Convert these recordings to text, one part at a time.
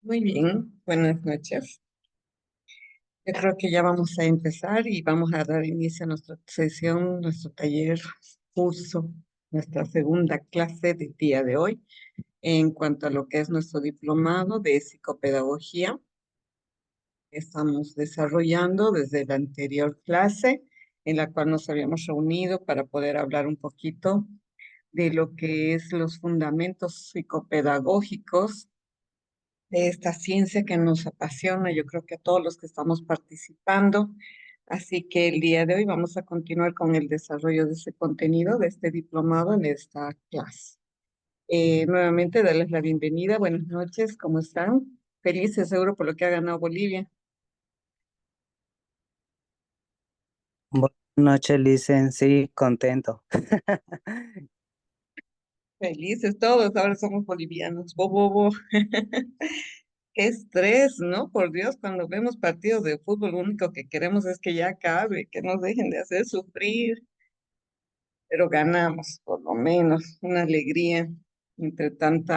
Muy bien, buenas noches. Yo creo que ya vamos a empezar y vamos a dar inicio a nuestra sesión, nuestro taller, curso, nuestra segunda clase del día de hoy en cuanto a lo que es nuestro diplomado de psicopedagogía. Estamos desarrollando desde la anterior clase en la cual nos habíamos reunido para poder hablar un poquito de lo que es los fundamentos psicopedagógicos de esta ciencia que nos apasiona, yo creo que a todos los que estamos participando. Así que el día de hoy vamos a continuar con el desarrollo de ese contenido, de este diplomado en esta clase. Nuevamente, darles la bienvenida. Buenas noches, ¿cómo están? Felices, seguro, por lo que ha ganado Bolivia. Buenas noches, Licen. Sí, contento. Felices todos, ahora somos bolivianos. Bo, bo, bo. Qué estrés, ¿no? Por Dios, cuando vemos partidos de fútbol, lo único que queremos es que ya acabe, que nos dejen de hacer sufrir. Pero ganamos, por lo menos, una alegría entre de tanto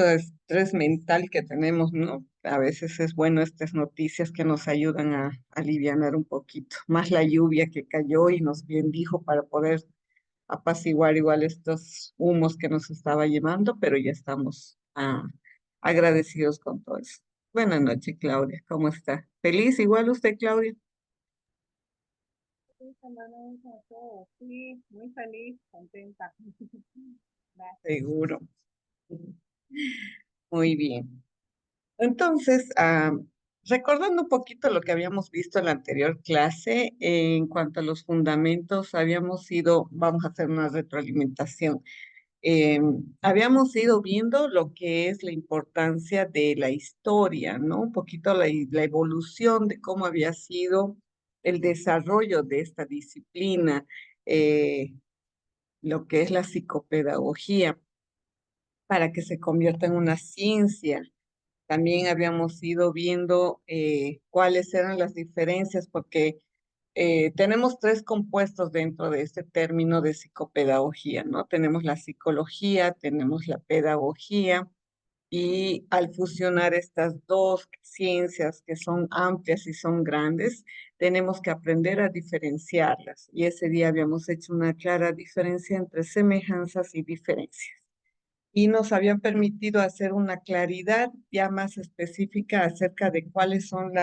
estrés mental que tenemos, ¿no? A veces es bueno estas noticias que nos ayudan a alivianar un poquito, más la lluvia que cayó y nos bendijo para poder apaciguar igual estos humos que nos estaba llevando, pero ya estamos agradecidos con todo eso. Buenas noches, Claudia, ¿cómo está? ¿Feliz igual usted, Claudia? Sí, hermano, a todos. Sí, muy feliz, contenta. Gracias. Seguro. Muy bien. Entonces, recordando un poquito lo que habíamos visto en la anterior clase, en cuanto a los fundamentos, vamos a hacer una retroalimentación. Eh, Habíamos ido viendo lo que es la importancia de la historia, ¿no? Un poquito la evolución de cómo había sido el desarrollo de esta disciplina, eh, lo que es la psicopedagogía, para que se convierta en una ciencia. También habíamos ido viendo cuáles eran las diferencias, porque tenemos tres compuestos dentro de este término de psicopedagogía, ¿no? Tenemos la psicología, tenemos la pedagogía, y al fusionar estas dos ciencias que son amplias y son grandes, tenemos que aprender a diferenciarlas. Y ese día habíamos hecho una clara diferencia entre semejanzas y diferencias y nos habían permitido hacer una claridad ya más específica acerca de cuáles son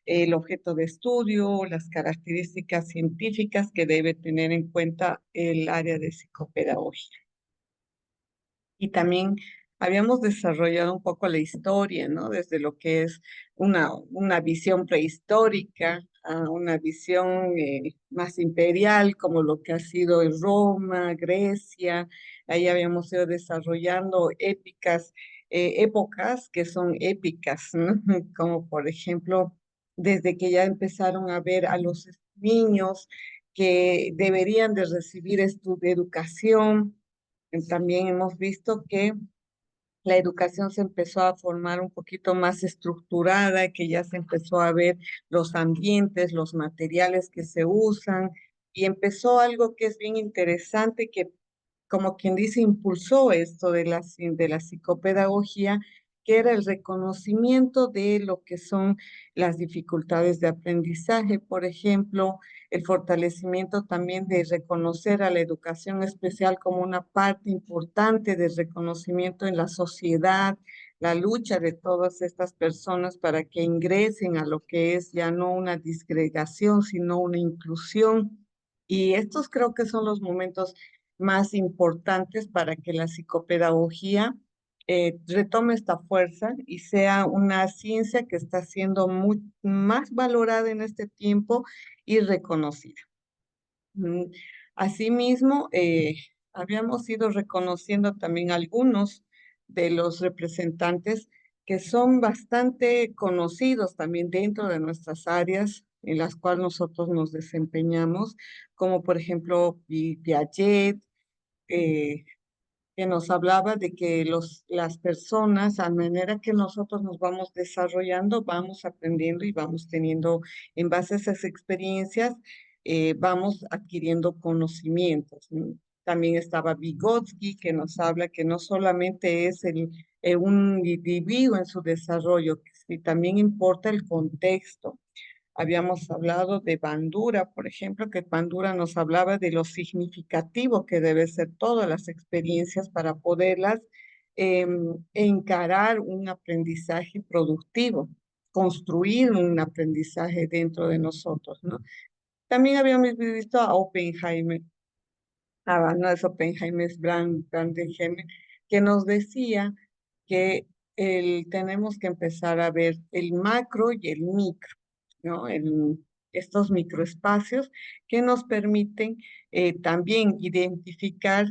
el objeto de estudio, las características científicas que debe tener en cuenta el área de psicopedagogía. Y también habíamos desarrollado un poco la historia, ¿no? Desde lo que es una visión prehistórica a una visión más imperial, como lo que ha sido en Roma, Grecia. Ahí habíamos ido desarrollando épocas que son épicas, ¿no? Como por ejemplo, desde que ya empezaron a ver a los niños que deberían de recibir educación. También hemos visto que la educación se empezó a formar un poquito más estructurada, que ya se empezó a ver los ambientes, los materiales que se usan, y empezó algo que es bien interesante, que como quien dice, impulsó esto de de la psicopedagogía, que era el reconocimiento de lo que son las dificultades de aprendizaje, por ejemplo, el fortalecimiento también de reconocer a la educación especial como una parte importante del reconocimiento en la sociedad, la lucha de todas estas personas para que ingresen a lo que es ya no una disgregación, sino una inclusión. Y estos creo que son los momentos más importantes para que la psicopedagogía retome esta fuerza y sea una ciencia que está siendo más valorada en este tiempo y reconocida. Mm, Asimismo, habíamos ido reconociendo también algunos de los representantes que son bastante conocidos también dentro de nuestras áreas en las cuales nosotros nos desempeñamos, como por ejemplo Piaget, eh, que nos hablaba de que las personas, a manera que nosotros nos vamos desarrollando, vamos aprendiendo y vamos teniendo, en base a esas experiencias, vamos adquiriendo conocimientos, ¿no? También estaba Vygotsky, que nos habla que no solamente es un individuo en su desarrollo, que sí, también importa el contexto. Habíamos hablado de Bandura, por ejemplo, que Bandura nos hablaba de lo significativo que debe ser todas las experiencias para poderlas encarar un aprendizaje productivo, construir un aprendizaje dentro de nosotros, ¿no? También habíamos visto a Oppenheimer, no es Oppenheimer, es Brandenheimer, que nos decía que tenemos que empezar a ver el macro y el micro, ¿no? Estos microespacios que nos permiten también identificar,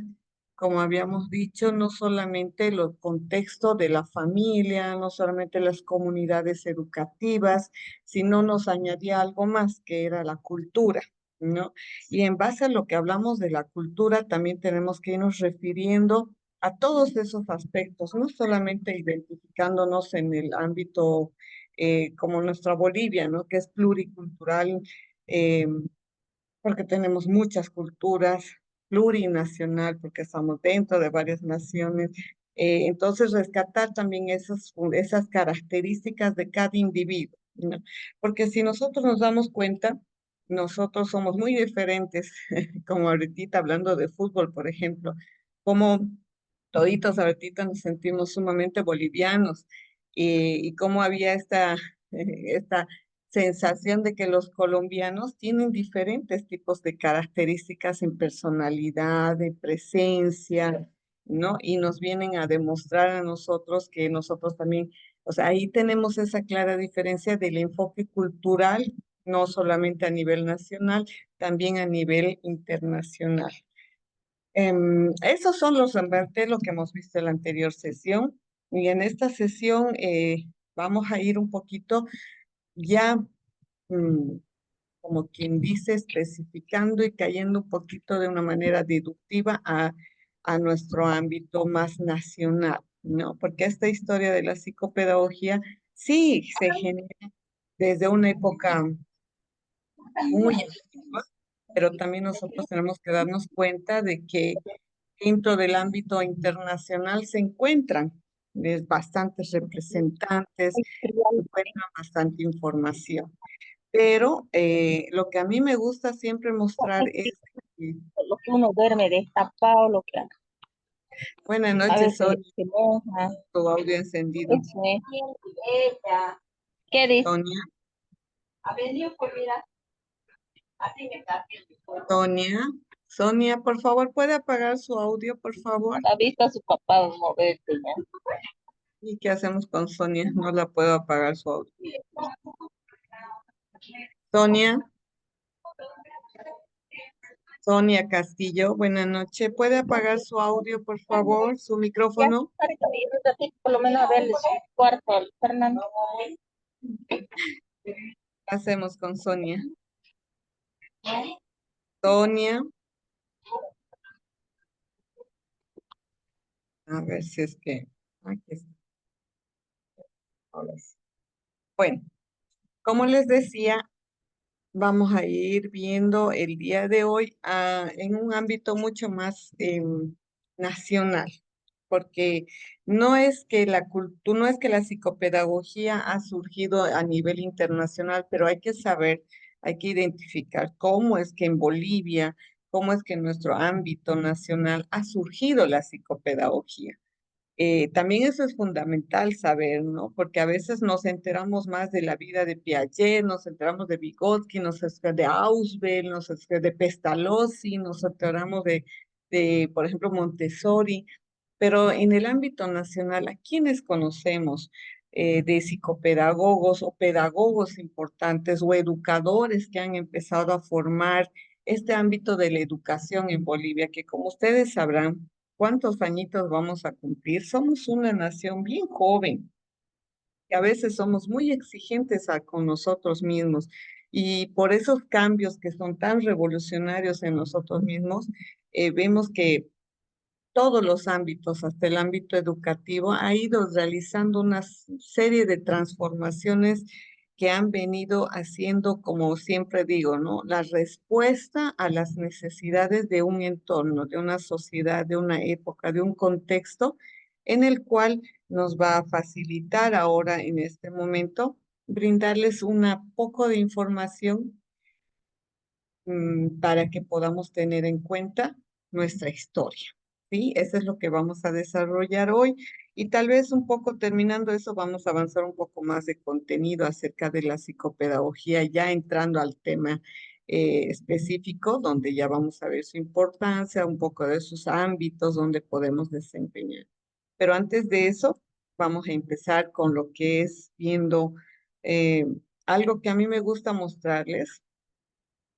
como habíamos dicho, no solamente el contexto de la familia, no solamente las comunidades educativas, sino nos añadía algo más, que era la cultura, ¿no? Y en base a lo que hablamos de la cultura, también tenemos que irnos refiriendo a todos esos aspectos, no solamente identificándonos en el ámbito como nuestra Bolivia, ¿no? Que es pluricultural, eh, porque tenemos muchas culturas, plurinacional, porque estamos dentro de varias naciones. Entonces, rescatar también esas características de cada individuo, ¿no? Porque si nosotros nos damos cuenta, nosotros somos muy diferentes, como ahorita hablando de fútbol, por ejemplo, como toditos ahorita nos sentimos sumamente bolivianos y cómo había esta sensación de que los colombianos tienen diferentes tipos de características en personalidad, de presencia, ¿no? Y nos vienen a demostrar a nosotros que nosotros también, o sea, ahí tenemos esa clara diferencia del enfoque cultural, no solamente a nivel nacional, también a nivel internacional. Esos son los revertés, lo que hemos visto en la anterior sesión. Y en esta sesión vamos a ir un poquito ya, mm, como quien dice, especificando y cayendo un poquito de una manera deductiva a nuestro ámbito más nacional, ¿no? Porque esta historia de la psicopedagogía sí se genera desde una época muy antigua, pero también nosotros tenemos que darnos cuenta de que dentro del ámbito internacional se encuentran bastantes representantes, se encuentra bastante información. Pero lo que a mí me gusta siempre mostrar es que, Lo que uno duerme destapado, lo que buenas a noches, veces Sonia, se moja. tu audio encendido. Eso es. ¿Qué dice? Sonia, Sonia, Sonia, por favor, ¿puede apagar su audio, por favor? ¿Ha visto a su papá moverse ya? ¿Y qué hacemos con Sonia? No la puedo apagar su audio. Sonia, Sonia Castillo, buenas noches. ¿Puede apagar su audio, por favor, su Ya, micrófono? para que me un ratito, por lo menos a ver su cuarto, al Fernando. ¿Qué hacemos con Sonia? Sonia, a ver si es que aquí está. Ahora sí. Bueno, como les decía, vamos a ir viendo el día de hoy en un ámbito mucho más nacional, porque no es que la psicopedagogía ha surgido a nivel internacional, pero hay que saber, hay que identificar cómo es que en Bolivia, cómo es que en nuestro ámbito nacional ha surgido la psicopedagogía. También eso es fundamental saber, ¿no? Porque a veces nos enteramos más de la vida de Piaget, nos enteramos de Vygotsky, de Ausubel, de Pestalozzi, nos enteramos por ejemplo, Montessori, pero en el ámbito nacional, ¿a quiénes conocemos de psicopedagogos o pedagogos importantes o educadores que han empezado a formar este ámbito de la educación en Bolivia, que como ustedes sabrán, ¿cuántos añitos vamos a cumplir? Somos una nación bien joven, que a veces somos muy exigentes con nosotros mismos y por esos cambios que son tan revolucionarios en nosotros mismos, vemos que todos los ámbitos, hasta el ámbito educativo, ha ido realizando una serie de transformaciones que han venido haciendo, como siempre digo, ¿no? La respuesta a las necesidades de un entorno, de una sociedad, de una época, de un contexto en el cual nos va a facilitar ahora en este momento brindarles una poco de información para que podamos tener en cuenta nuestra historia. ¿Sí? Eso es lo que vamos a desarrollar hoy y tal vez un poco terminando eso vamos a avanzar un poco más de contenido acerca de la psicopedagogía, ya entrando al tema específico, donde ya vamos a ver su importancia, un poco de sus ámbitos donde podemos desempeñar. Pero antes de eso, vamos a empezar con lo que es viendo eh, algo que a mí me gusta mostrarles,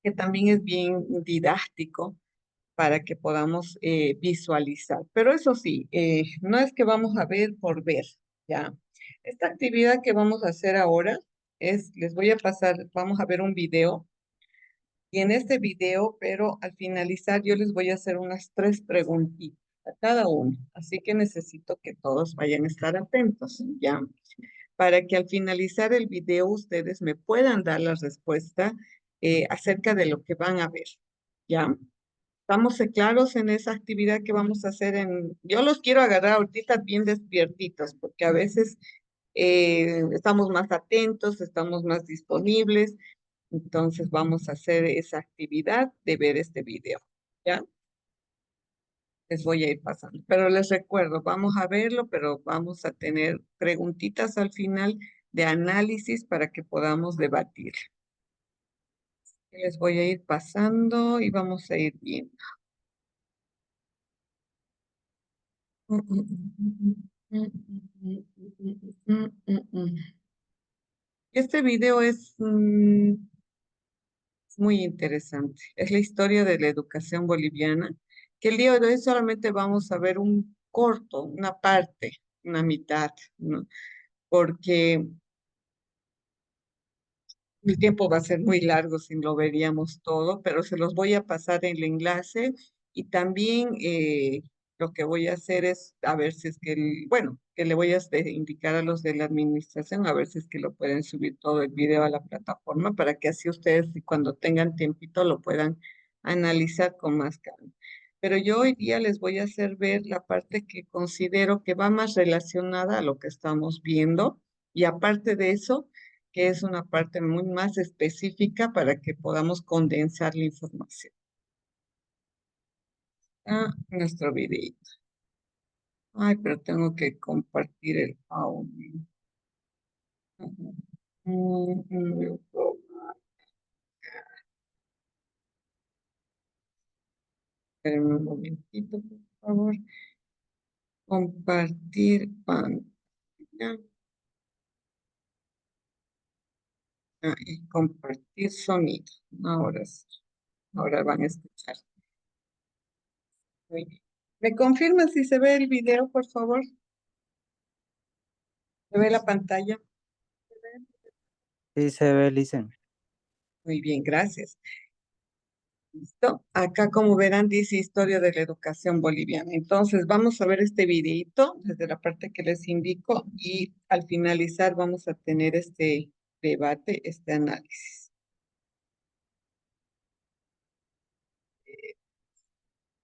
que también es bien didáctico para que podamos visualizar. Pero eso sí, no es que vamos a ver por ver, ¿ya? Esta actividad que vamos a hacer ahora es, les voy a pasar, vamos a ver un video, y en este video, pero al finalizar yo les voy a hacer unas 3 preguntitas a cada uno, así que necesito que todos vayan a estar atentos, ¿ya? Para que al finalizar el video ustedes me puedan dar la respuesta acerca de lo que van a ver, ¿ya? Estamos claros en esa actividad que vamos a hacer en... Yo los quiero agarrar ahorita bien despiertitos, porque a veces estamos más atentos, estamos más disponibles, entonces vamos a hacer esa actividad de ver este video, ¿ya? Les voy a ir pasando, pero les recuerdo, vamos a verlo, pero vamos a tener preguntitas al final de análisis para que podamos debatir. Les voy a ir pasando y vamos a ir viendo. Este video es muy interesante. Es la historia de la educación boliviana, que el día de hoy solamente vamos a ver un corto, una parte, una mitad, ¿no? Porque el tiempo va a ser muy largo si lo veríamos todo, pero se los voy a pasar en el enlace y también lo que voy a hacer es a ver si es que, bueno, que le voy a indicar a los de la administración a ver si es que lo pueden subir todo el video a la plataforma para que así ustedes cuando tengan tiempito lo puedan analizar con más calma. Pero yo hoy día les voy a hacer ver la parte que considero que va más relacionada a lo que estamos viendo y aparte de eso que es una parte muy más específica para que podamos condensar la información. Nuestro videito. Ay, pero tengo que compartir el audio. Espérenme un momentito, por favor. Compartir pantalla. Y compartir sonido. Ahora sí. Ahora van a escuchar. Muy bien. ¿Me confirman si se ve el video, por favor? ¿Se ve la pantalla? Sí se ve, Licen. Muy bien, gracias. Listo. Acá, como verán, dice Historia de la Educación Boliviana. Entonces, vamos a ver este videito desde la parte que les indico y al finalizar vamos a tener este debate, este análisis.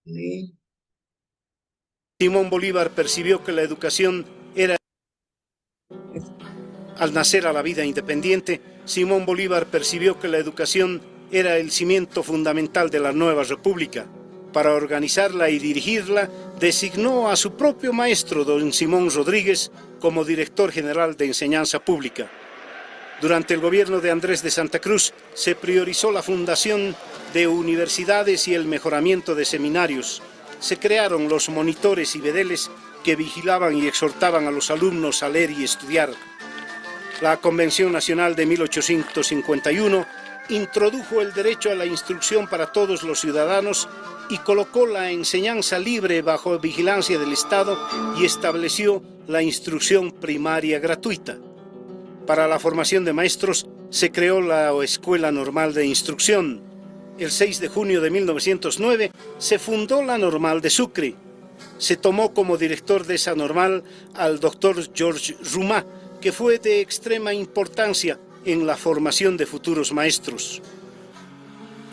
Sí. Simón Bolívar percibió que la educación era... Al nacer a la vida independiente, Simón Bolívar percibió que la educación era el cimiento fundamental de la nueva república. Para organizarla y dirigirla, designó a su propio maestro, don Simón Rodríguez, como director general de enseñanza pública. Durante el gobierno de Andrés de Santa Cruz, se priorizó la fundación de universidades y el mejoramiento de seminarios. Se crearon los monitores y vedeles que vigilaban y exhortaban a los alumnos a leer y estudiar. La Convención Nacional de 1851 introdujo el derecho a la instrucción para todos los ciudadanos y colocó la enseñanza libre bajo vigilancia del Estado y estableció la instrucción primaria gratuita. Para la formación de maestros se creó la Escuela Normal de Instrucción. El 6 de junio de 1909 se fundó la Normal de Sucre. Se tomó como director de esa normal al doctor George Rumá, que fue de extrema importancia en la formación de futuros maestros.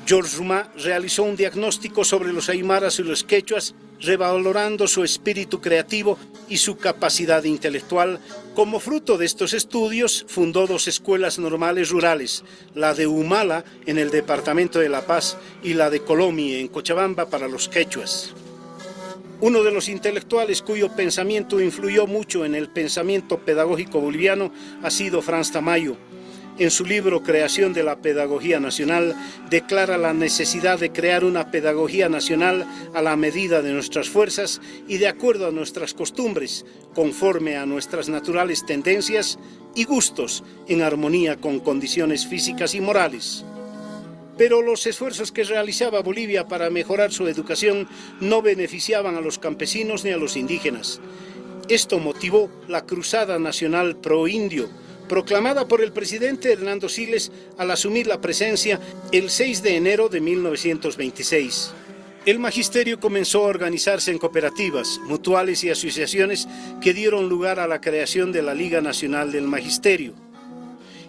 George Rumá realizó un diagnóstico sobre los aymaras y los quechuas revalorando su espíritu creativo y su capacidad intelectual. Como fruto de estos estudios, fundó 2 escuelas normales rurales, la de Humala en el departamento de La Paz y la de Colomi en Cochabamba para los quechuas. Uno de los intelectuales cuyo pensamiento influyó mucho en el pensamiento pedagógico boliviano ha sido Franz Tamayo. En su libro Creación de la Pedagogía Nacional, declara la necesidad de crear una pedagogía nacional a la medida de nuestras fuerzas y de acuerdo a nuestras costumbres, conforme a nuestras naturales tendencias y gustos, en armonía con condiciones físicas y morales. Pero los esfuerzos que realizaba Bolivia para mejorar su educación no beneficiaban a los campesinos ni a los indígenas. Esto motivó la Cruzada Nacional Pro-Indio, proclamada por el presidente Hernando Siles al asumir la presidencia el 6 de enero de 1926. El magisterio comenzó a organizarse en cooperativas, mutuales y asociaciones que dieron lugar a la creación de la Liga Nacional del Magisterio.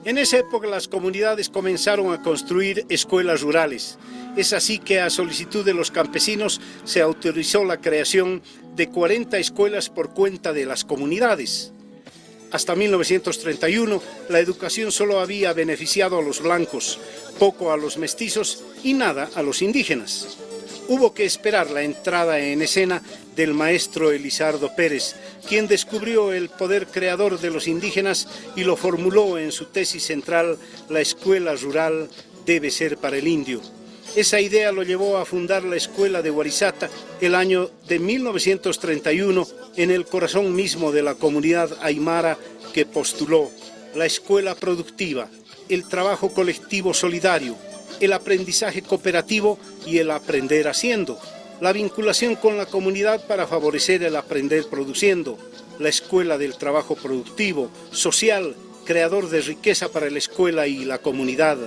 En esa época las comunidades comenzaron a construir escuelas rurales. Es así que a solicitud de los campesinos se autorizó la creación de 40 escuelas por cuenta de las comunidades. Hasta 1931 la educación solo había beneficiado a los blancos, poco a los mestizos y nada a los indígenas. Hubo que esperar la entrada en escena del maestro Elizardo Pérez, quien descubrió el poder creador de los indígenas y lo formuló en su tesis central: la escuela rural debe ser para el indio. Esa idea lo llevó a fundar la escuela de Huarizata el año de 1931 en el corazón mismo de la comunidad aymara que postuló la escuela productiva, el trabajo colectivo solidario, el aprendizaje cooperativo y el aprender haciendo, la vinculación con la comunidad para favorecer el aprender produciendo, la escuela del trabajo productivo, social, creador de riqueza para la escuela y la comunidad,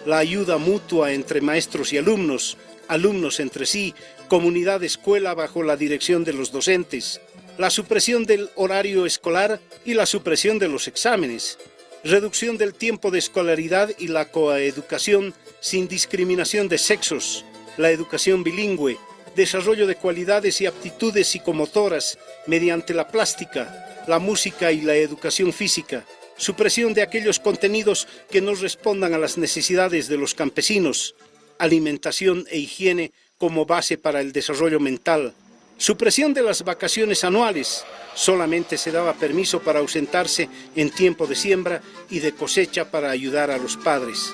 la ayuda mutua entre maestros y alumnos, alumnos entre sí, comunidad escuela bajo la dirección de los docentes, la supresión del horario escolar y la supresión de los exámenes, reducción del tiempo de escolaridad y la coeducación sin discriminación de sexos, la educación bilingüe, desarrollo de cualidades y aptitudes psicomotoras mediante la plástica, la música y la educación física, supresión de aquellos contenidos que no respondan a las necesidades de los campesinos, alimentación e higiene como base para el desarrollo mental, supresión de las vacaciones anuales, solamente se daba permiso para ausentarse en tiempo de siembra y de cosecha para ayudar a los padres.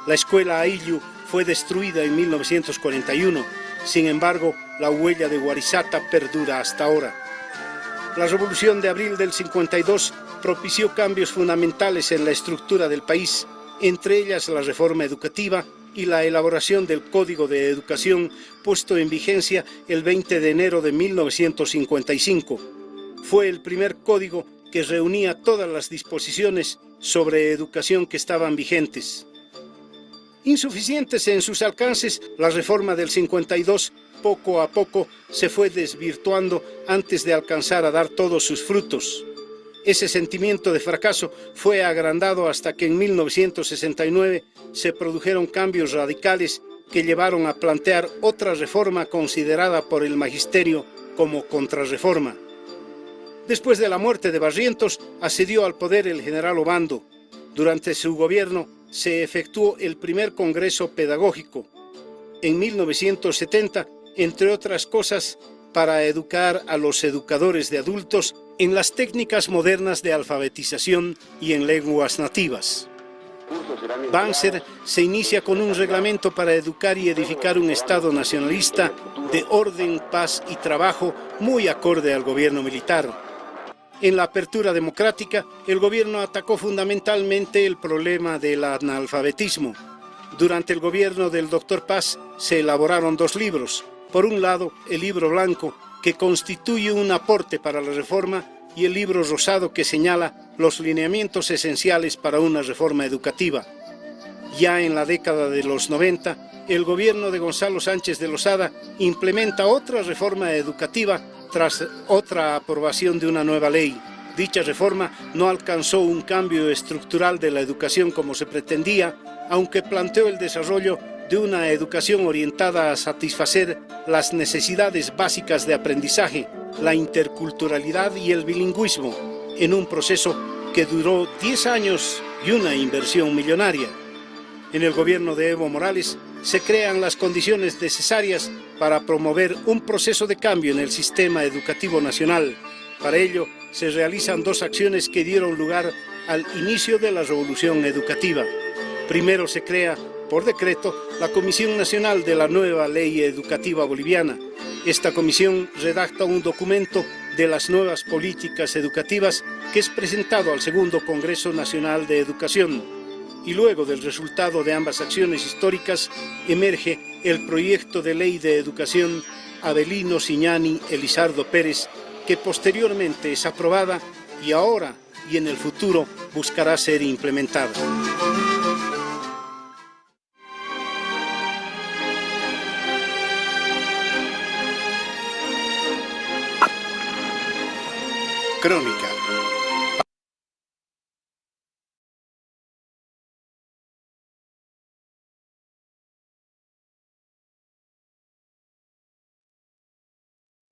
La escuela Ayllu fue destruida en 1941, sin embargo, la huella de Huarizata perdura hasta ahora. La Revolución de Abril del 52 propició cambios fundamentales en la estructura del país, entre ellas la reforma educativa y la elaboración del Código de Educación puesto en vigencia el 20 de enero de 1955. Fue el primer código que reunía todas las disposiciones sobre educación que estaban vigentes. Insuficientes en sus alcances, la reforma del 52 poco a poco se fue desvirtuando antes de alcanzar a dar todos sus frutos. Ese sentimiento de fracaso fue agrandado hasta que en 1969 se produjeron cambios radicales que llevaron a plantear otra reforma considerada por el magisterio como contrarreforma. Después de la muerte de Barrientos, accedió al poder el general Obando. Durante su gobierno se efectuó el primer congreso pedagógico. En 1970, entre otras cosas, para educar a los educadores de adultos en las técnicas modernas de alfabetización y en lenguas nativas. Banzer se inicia con un reglamento para educar y edificar un Estado nacionalista de orden, paz y trabajo muy acorde al gobierno militar. En la apertura democrática, el gobierno atacó fundamentalmente el problema del analfabetismo. Durante el gobierno del Dr. Paz se elaboraron 2 libros. Por un lado, el libro blanco, que constituye un aporte para la reforma, y el libro rosado, que señala los lineamientos esenciales para una reforma educativa. Ya en la década de los 90, el gobierno de Gonzalo Sánchez de Lozada implementa otra reforma educativa tras otra aprobación de una nueva ley. Dicha reforma no alcanzó un cambio estructural de la educación como se pretendía, aunque planteó el desarrollo de una educación orientada a satisfacer las necesidades básicas de aprendizaje, la interculturalidad y el bilingüismo, en un proceso que duró 10 años y una inversión millonaria. En el gobierno de Evo Morales se crean las condiciones necesarias para promover un proceso de cambio en el sistema educativo nacional. Para ello, se realizan dos acciones que dieron lugar al inicio de la revolución educativa. Primero se crea, por decreto, la Comisión Nacional de la Nueva Ley Educativa Boliviana. Esta comisión redacta un documento de las nuevas políticas educativas que es presentado al Segundo Congreso Nacional de Educación. Y luego del resultado de ambas acciones históricas emerge el proyecto de ley de educación Avelino Siñani Elizardo Pérez, que posteriormente es aprobada y ahora y en el futuro buscará ser implementada. Crónica.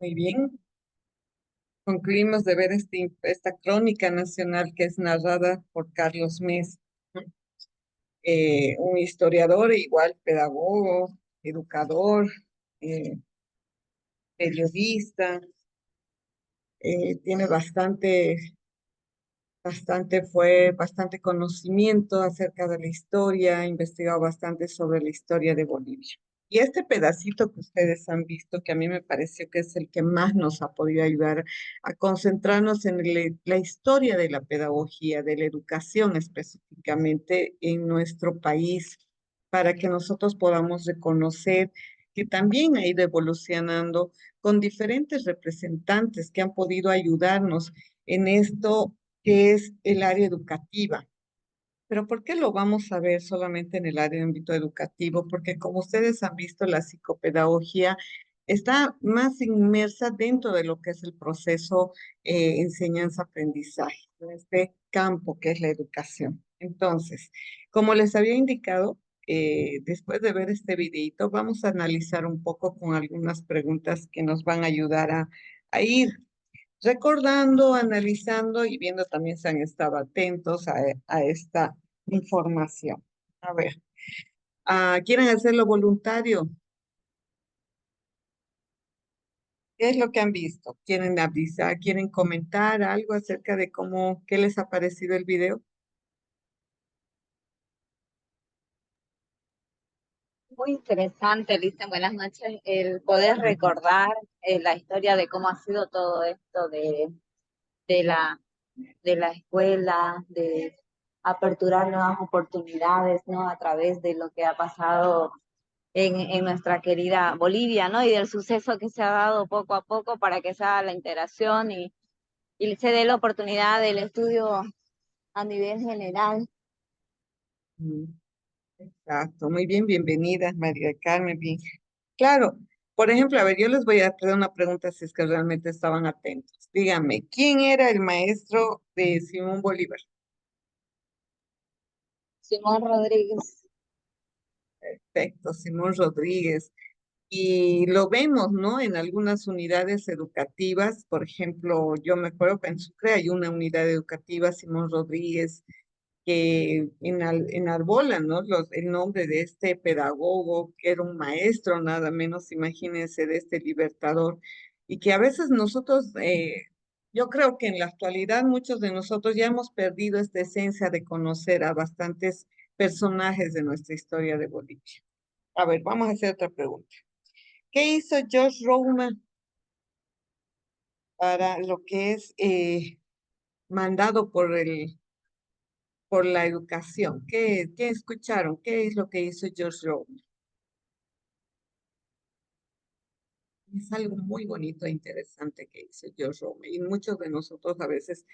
Muy bien. Concluimos de ver esta crónica nacional que es narrada por Carlos Mesa, un historiador, igual pedagogo, educador, eh, periodista, tiene bastante conocimiento acerca de la historia, ha investigado bastante sobre la historia de Bolivia. Y este pedacito que ustedes han visto, que a mí me pareció que es el que más nos ha podido ayudar a concentrarnos en la historia de la pedagogía, de la educación específicamente en nuestro país, para que nosotros podamos reconocer que también ha ido evolucionando con diferentes representantes que han podido ayudarnos en esto que es el área educativa. Pero ¿por qué lo vamos a ver solamente en el área de ámbito educativo? Porque como ustedes han visto, la psicopedagogía está más inmersa dentro de lo que es el proceso enseñanza-aprendizaje, en este campo que es la educación. Entonces, como les había indicado, después de ver este videito, vamos a analizar un poco con algunas preguntas que nos van a ayudar a ir recordando, analizando y viendo también si han estado atentos a esta información. A ver, ¿quieren hacerlo voluntario? ¿Qué es lo que han visto? ¿Quieren avisar? ¿Quieren comentar algo acerca de qué les ha parecido el video? Muy interesante, Lisa. Buenas noches. El poder recordar la historia de cómo ha sido todo esto de la, de la escuela, de aperturar nuevas oportunidades, ¿no? A través de lo que ha pasado en nuestra querida Bolivia, ¿no? Y del suceso que se ha dado poco a poco para que sea la integración y se dé la oportunidad del estudio a nivel general. Mm, exacto, muy bien, bienvenida, María Carmen. Bien. Claro, por ejemplo, a ver, yo les voy a hacer una pregunta si es que realmente estaban atentos. Díganme, ¿quién era el maestro de Simón Bolívar? Simón Rodríguez. Perfecto, Simón Rodríguez. Y lo vemos, ¿no? En algunas unidades educativas, por ejemplo, yo me acuerdo que en Sucre hay una unidad educativa, Simón Rodríguez, que enarbolan, ¿no? El nombre de este pedagogo, que era un maestro, nada menos, imagínense, de este libertador, y que a veces nosotros, yo creo que en la actualidad muchos de nosotros ya hemos perdido esta esencia de conocer a bastantes personajes de nuestra historia de Bolivia. A ver, vamos a hacer otra pregunta. ¿Qué hizo George Roman para lo que es mandado por la educación? ¿Qué escucharon? ¿Qué es lo que hizo George Roman? Es algo muy bonito e interesante que hizo George Roman. Y muchos de nosotros a veces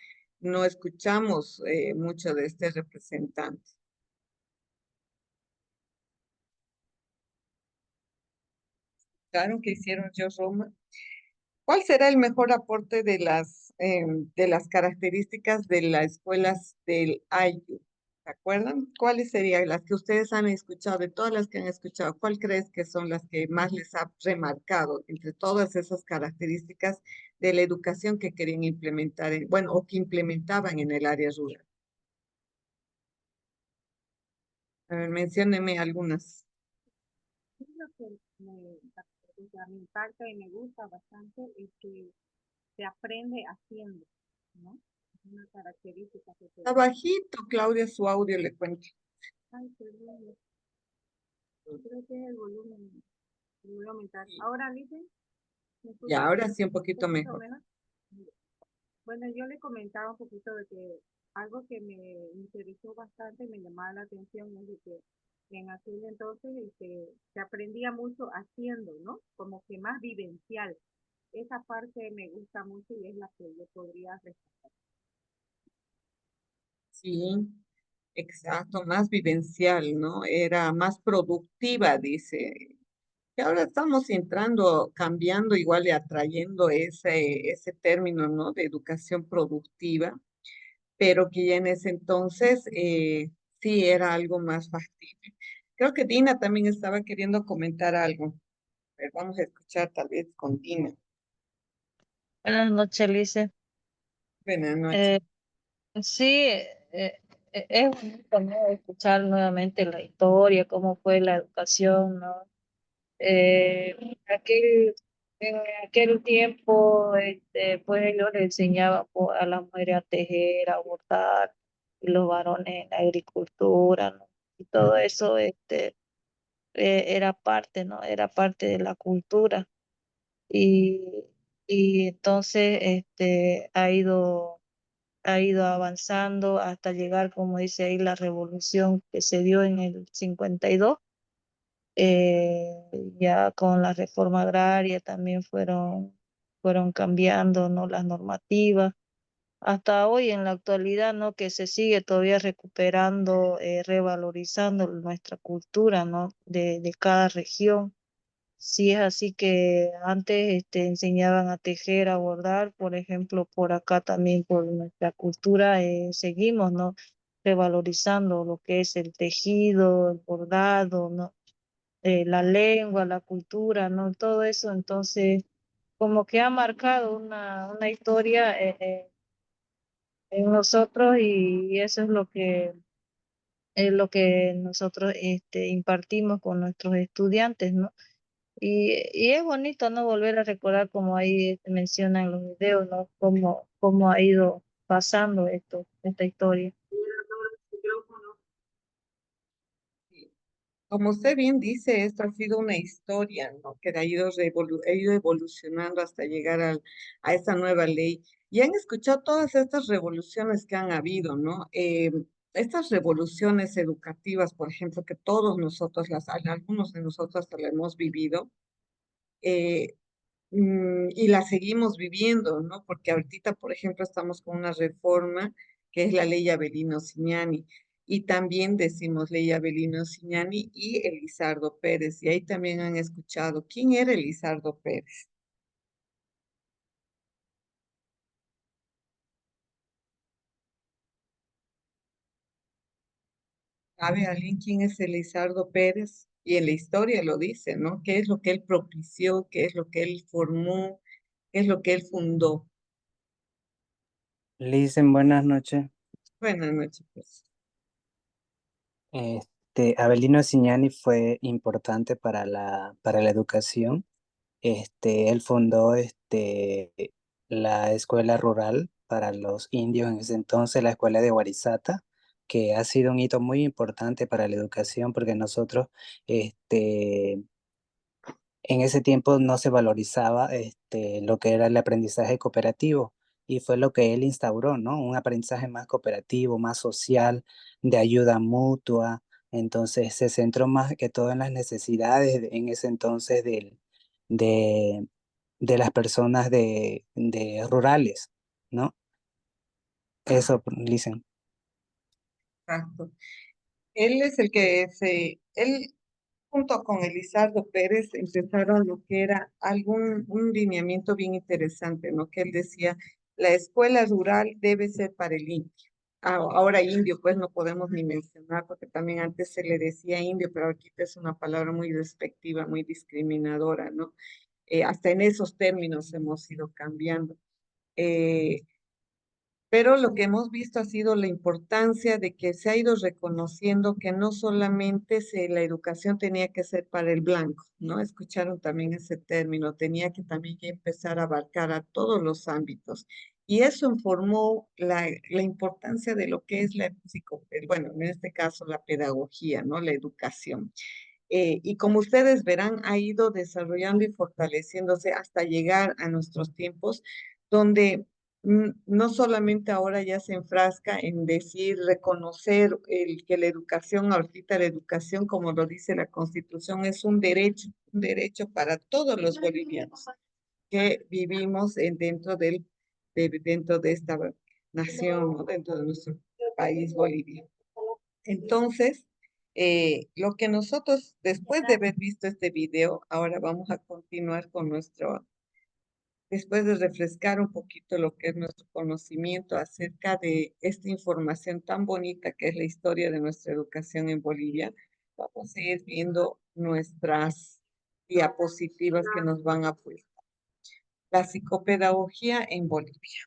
no escuchamos mucho de este representante. ¿Escucharon qué hicieron George Roman? ¿Cuál será el mejor aporte de las características de las escuelas del Ayllu? ¿Se acuerdan? ¿Cuáles serían las que ustedes han escuchado, de todas las que han escuchado, cuál crees que son las que más les ha remarcado entre todas esas características de la educación que querían implementar, bueno, o que implementaban en el área rural? A ver, menciónenme algunas. Es lo que me impacta y me gusta bastante es que se aprende haciendo, ¿no? Es una característica que Está bajito, Claudia, su audio le cuento. Ay, perdón. Creo que es el volumen. Lo voy a aumentar. Ahora, dicen, ¿me Y escuchan ahora sí un un poquito poquito mejor. mejor? Bueno, yo le comentaba un poquito de que algo que me interesó bastante, me llamaba la atención, es de que en aquel entonces se aprendía mucho haciendo, ¿no? Como que más vivencial. Esa parte me gusta mucho y es la que yo podría rescatar. Sí, exacto, más vivencial, ¿no? Era más productiva, dice. Y ahora estamos entrando, cambiando igual y atrayendo ese término, ¿no? De educación productiva, pero que ya en ese entonces sí era algo más factible. Creo que Dina también estaba queriendo comentar algo. A ver, vamos a escuchar tal vez con Dina. Buenas noches, Lice. Buenas noches. Eh, sí, es bonito, ¿no? Escuchar nuevamente la historia, cómo fue la educación, ¿no? En aquel tiempo, pues ellos le enseñaban pues, a las mujeres a tejer, a bordar, y los varones en la agricultura, ¿no? Y todo eso, era parte, ¿no? Era parte de la cultura. Y, y entonces, ha ido avanzando hasta llegar, como dice ahí, la revolución que se dio en el 52. eh, ya con la reforma agraria también fueron cambiando, ¿no? Las normativas. Hasta hoy, en la actualidad, ¿no? Que se sigue todavía recuperando, revalorizando nuestra cultura, ¿no? De cada región. Sí, es así que antes enseñaban a tejer, a bordar, por ejemplo, por acá también por nuestra cultura seguimos, ¿no? Revalorizando lo que es el tejido, el bordado, ¿no? La lengua, la cultura, ¿no? Todo eso, entonces, como que ha marcado una historia en nosotros y eso es lo que nosotros impartimos con nuestros estudiantes, ¿no? Y es bonito, ¿no? Volver a recordar como ahí mencionan los videos, ¿no? Cómo ha ido pasando esta historia. Como usted bien dice, esto ha sido una historia, ¿no? Que ha ido evolucionando hasta llegar a esta nueva ley. Y han escuchado todas estas revoluciones que han habido, ¿no? Estas revoluciones educativas, por ejemplo, que todos nosotros, algunos de nosotros hasta la hemos vivido, eh, y la seguimos viviendo, ¿no? Porque ahorita, por ejemplo, estamos con una reforma que es la ley Avelino Cignani. Y también decimos ley Avelino Cignani y Elizardo Pérez. Y ahí también han escuchado quién era Elizardo Pérez. ¿Sabe alguien quién es Elizardo Pérez? Y en la historia lo dice, ¿no? ¿Qué es lo que él propició? ¿Qué es lo que él formó? ¿Qué es lo que él fundó? Licen, buenas noches. Buenas noches, pues. Avelino Cignani fue importante para la educación. Él fundó la escuela rural para los indios en ese entonces, la escuela de Guarizata, que ha sido un hito muy importante para la educación porque nosotros este, en ese tiempo no se valorizaba lo que era el aprendizaje cooperativo y fue lo que él instauró, ¿no? Un aprendizaje más cooperativo, más social, de ayuda mutua. Entonces se centró más que todo en las necesidades en ese entonces de, de las personas de rurales, ¿no? Eso, dicen. Exacto. Él es el que él junto con Elizardo Pérez empezaron lo que era un lineamiento bien interesante, ¿no? Que él decía, la escuela rural debe ser para el indio. ahora indio, pues no podemos ni mencionar, porque también antes se le decía indio, pero ahorita es una palabra muy despectiva, muy discriminadora, ¿no? Hasta en esos términos hemos ido cambiando. Eh, pero lo que hemos visto ha sido la importancia de que se ha ido reconociendo que no solamente la educación tenía que ser para el blanco, ¿no? Escucharon también ese término, tenía que también ya empezar a abarcar a todos los ámbitos. Y eso informó la importancia de lo que es bueno, en este caso la pedagogía, ¿no? La educación. Y como ustedes verán, ha ido desarrollando y fortaleciéndose hasta llegar a nuestros tiempos, donde no solamente ahora ya se enfrasca en decir, reconocer que la educación, ahorita la educación, como lo dice la Constitución, es un derecho para todos los bolivianos que vivimos dentro de esta nación, ¿no? Dentro de nuestro país Bolivia. Entonces, lo que nosotros, después de haber visto este video, ahora vamos a continuar con después de refrescar un poquito lo que es nuestro conocimiento acerca de esta información tan bonita que es la historia de nuestra educación en Bolivia, vamos a ir viendo nuestras diapositivas que nos van a apoyar. La psicopedagogía en Bolivia.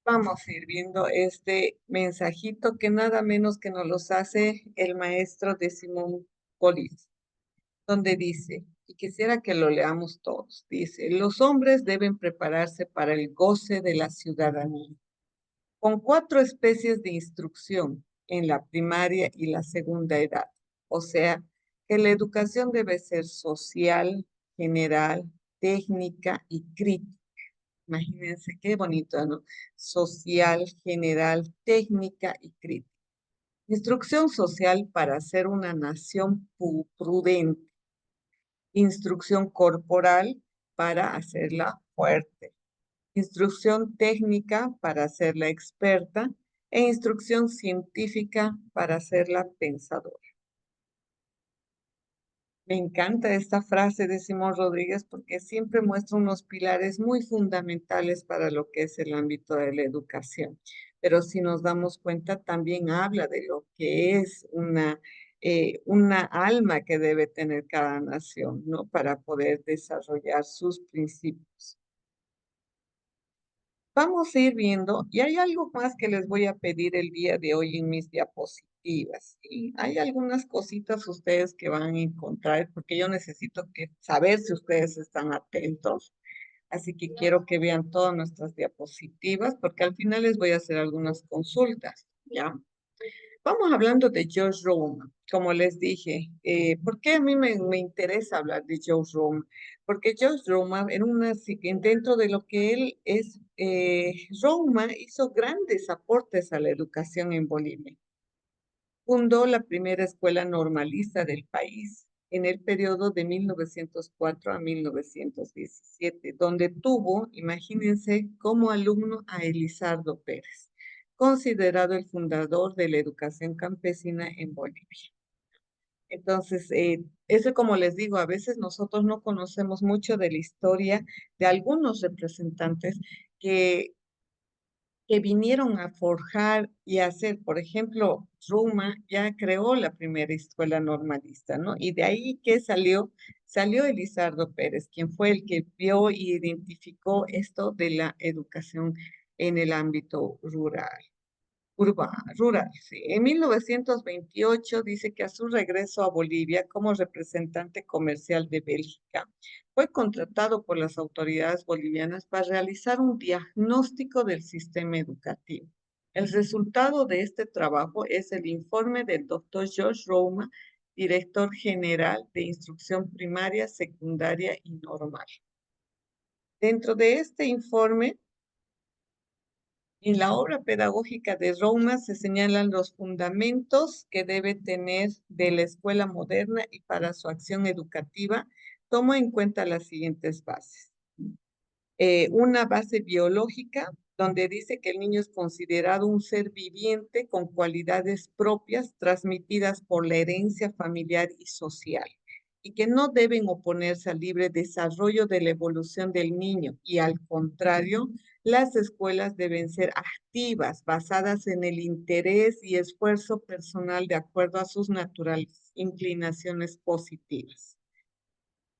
Vamos a ir viendo este mensajito que nada menos que nos los hace el maestro de Simón Bolívar, donde dice, y quisiera que lo leamos todos, dice, los hombres deben prepararse para el goce de la ciudadanía, con 4 especies de instrucción en la primaria y la segunda edad. O sea, que la educación debe ser social, general, técnica y crítica. Imagínense qué bonito, ¿no? Social, general, técnica y crítica. Instrucción social para ser una nación prudente. Instrucción corporal para hacerla fuerte. Instrucción técnica para hacerla experta. E instrucción científica para hacerla pensadora. Me encanta esta frase de Simón Rodríguez porque siempre muestra unos pilares muy fundamentales para lo que es el ámbito de la educación. Pero si nos damos cuenta, también habla de lo que es una alma que debe tener cada nación, ¿no? Para poder desarrollar sus principios. Vamos a ir viendo, y hay algo más que les voy a pedir el día de hoy en mis diapositivas. ¿Sí? Hay algunas cositas ustedes que van a encontrar, porque yo necesito saber si ustedes están atentos. Así que quiero que vean todas nuestras diapositivas, porque al final les voy a hacer algunas consultas, ¿ya? Vamos hablando de George Roma, como les dije. ¿Por qué a mí me interesa hablar de George Roma? Porque George Roma, dentro de lo que él es, Roma hizo grandes aportes a la educación en Bolivia. Fundó la primera escuela normalista del país en el periodo de 1904 a 1917, donde tuvo, imagínense, como alumno a Elizardo Pérez, considerado el fundador de la educación campesina en Bolivia. Entonces, eso como les digo, a veces nosotros no conocemos mucho de la historia de algunos representantes que vinieron a forjar y a hacer, por ejemplo, Roma ya creó la primera escuela normalista, ¿no? Y de ahí que salió Elizardo Pérez, quien fue el que vio y identificó esto de la educación en el ámbito rural, sí. En 1928 dice que a su regreso a Bolivia como representante comercial de Bélgica, fue contratado por las autoridades bolivianas para realizar un diagnóstico del sistema educativo. El resultado de este trabajo es el informe del doctor George Roma, director general de instrucción primaria, secundaria y normal. Dentro de este informe, en la obra pedagógica de Roma se señalan los fundamentos que debe tener de la escuela moderna y para su acción educativa tomó en cuenta las siguientes bases. Una base biológica, donde dice que el niño es considerado un ser viviente con cualidades propias transmitidas por la herencia familiar y social. y que no deben oponerse al libre desarrollo de la evolución del niño y al contrario, las escuelas deben ser activas, basadas en el interés y esfuerzo personal de acuerdo a sus naturales inclinaciones positivas.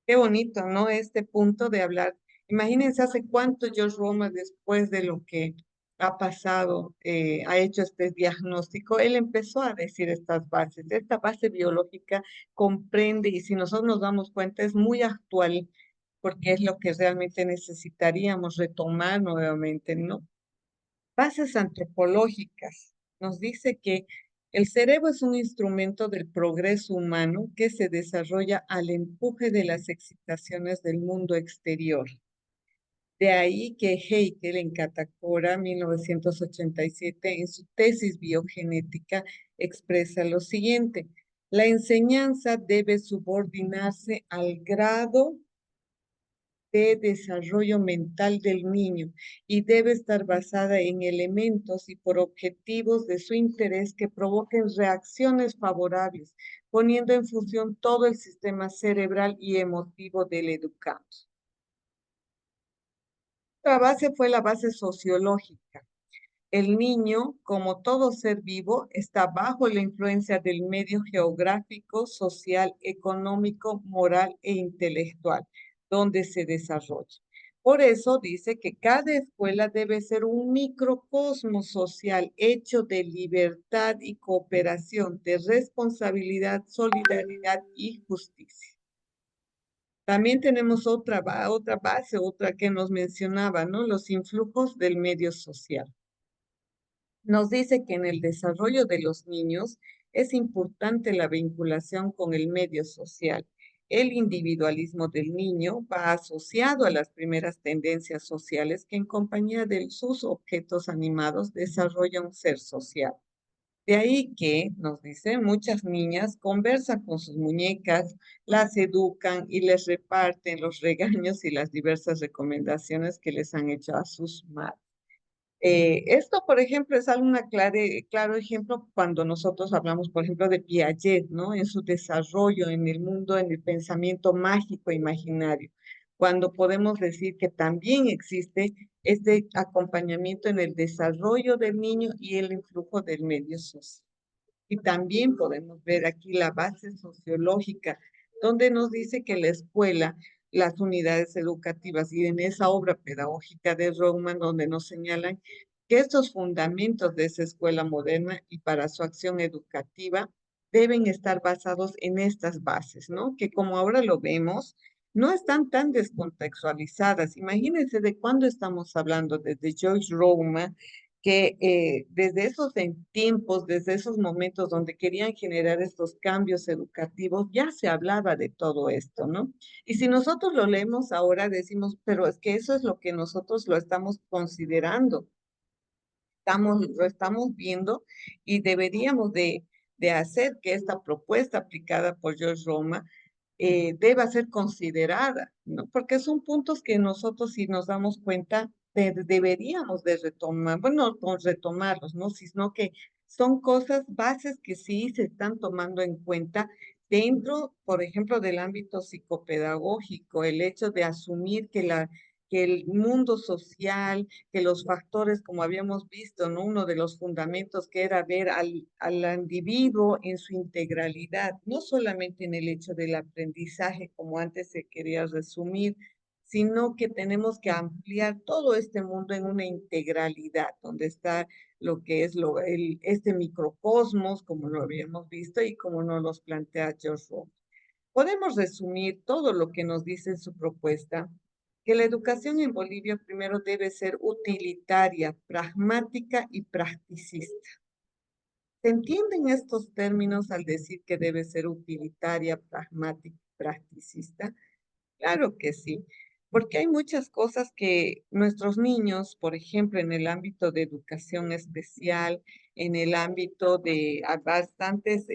Qué bonito, ¿no? Este punto de hablar. Imagínense hace cuánto George Roma, después de lo que ha pasado, ha hecho este diagnóstico, él empezó a decir estas bases. Esta base biológica comprende, y si nosotros nos damos cuenta, es muy actual, porque es lo que realmente necesitaríamos retomar nuevamente, ¿no? Bases antropológicas. Nos dice que el cerebro es un instrumento del progreso humano que se desarrolla al empuje de las excitaciones del mundo exterior. De ahí que Haeckel en Catacora 1987 en su tesis biogenética expresa lo siguiente: la enseñanza debe subordinarse al grado de desarrollo mental del niño y debe estar basada en elementos y por objetivos de su interés que provoquen reacciones favorables, poniendo en función todo el sistema cerebral y emotivo del educando. La base fue la base sociológica. El niño, como todo ser vivo, está bajo la influencia del medio geográfico, social, económico, moral e intelectual, donde se desarrolla. Por eso dice que cada escuela debe ser un microcosmos social hecho de libertad y cooperación, de responsabilidad, solidaridad y justicia. También tenemos otra base, otra que nos mencionaba, ¿no? Los influjos del medio social. Nos dice que en el desarrollo de los niños es importante la vinculación con el medio social. El individualismo del niño va asociado a las primeras tendencias sociales que en compañía de sus objetos animados desarrolla un ser social. De ahí que, nos dicen, muchas niñas conversan con sus muñecas, las educan y les reparten los regaños y las diversas recomendaciones que les han hecho a sus madres. Esto, por ejemplo, es claro ejemplo cuando nosotros hablamos, por ejemplo, de Piaget, ¿no? En su desarrollo en el mundo, en el pensamiento mágico e imaginario, cuando podemos decir que también existe este acompañamiento en el desarrollo del niño y el influjo del medio social. Y también podemos ver aquí la base sociológica, donde nos dice que la escuela, las unidades educativas y en esa obra pedagógica de Roman, donde nos señalan que estos fundamentos de esa escuela moderna y para su acción educativa deben estar basados en estas bases, ¿no? Que como ahora lo vemos, no están tan descontextualizadas. Imagínense de cuándo estamos hablando, desde George Roman, que desde esos tiempos, desde esos momentos donde querían generar estos cambios educativos, ya se hablaba de todo esto, ¿no? Y si nosotros lo leemos ahora, decimos, pero es que eso es lo que nosotros lo estamos considerando, lo estamos viendo y deberíamos de hacer que esta propuesta aplicada por George Roma deba ser considerada, ¿no? Porque son puntos que nosotros, si nos damos cuenta, deberíamos de retomar, bueno, no retomarlos, ¿no? Sino que son cosas, bases que sí se están tomando en cuenta dentro, por ejemplo, del ámbito psicopedagógico, el hecho de asumir que el mundo social, que los factores, como habíamos visto, ¿no? Uno de los fundamentos que era ver al individuo en su integralidad, no solamente en el hecho del aprendizaje, como antes se quería resumir, sino que tenemos que ampliar todo este mundo en una integralidad, donde está lo que es este microcosmos, como lo habíamos visto y como nos los plantea George Roth. Podemos resumir todo lo que nos dice en su propuesta, que la educación en Bolivia primero debe ser utilitaria, pragmática y practicista. ¿Se entienden estos términos al decir que debe ser utilitaria, pragmática y practicista? Claro que sí, porque hay muchas cosas que nuestros niños, por ejemplo, en el ámbito de educación especial, en el ámbito de bastantes,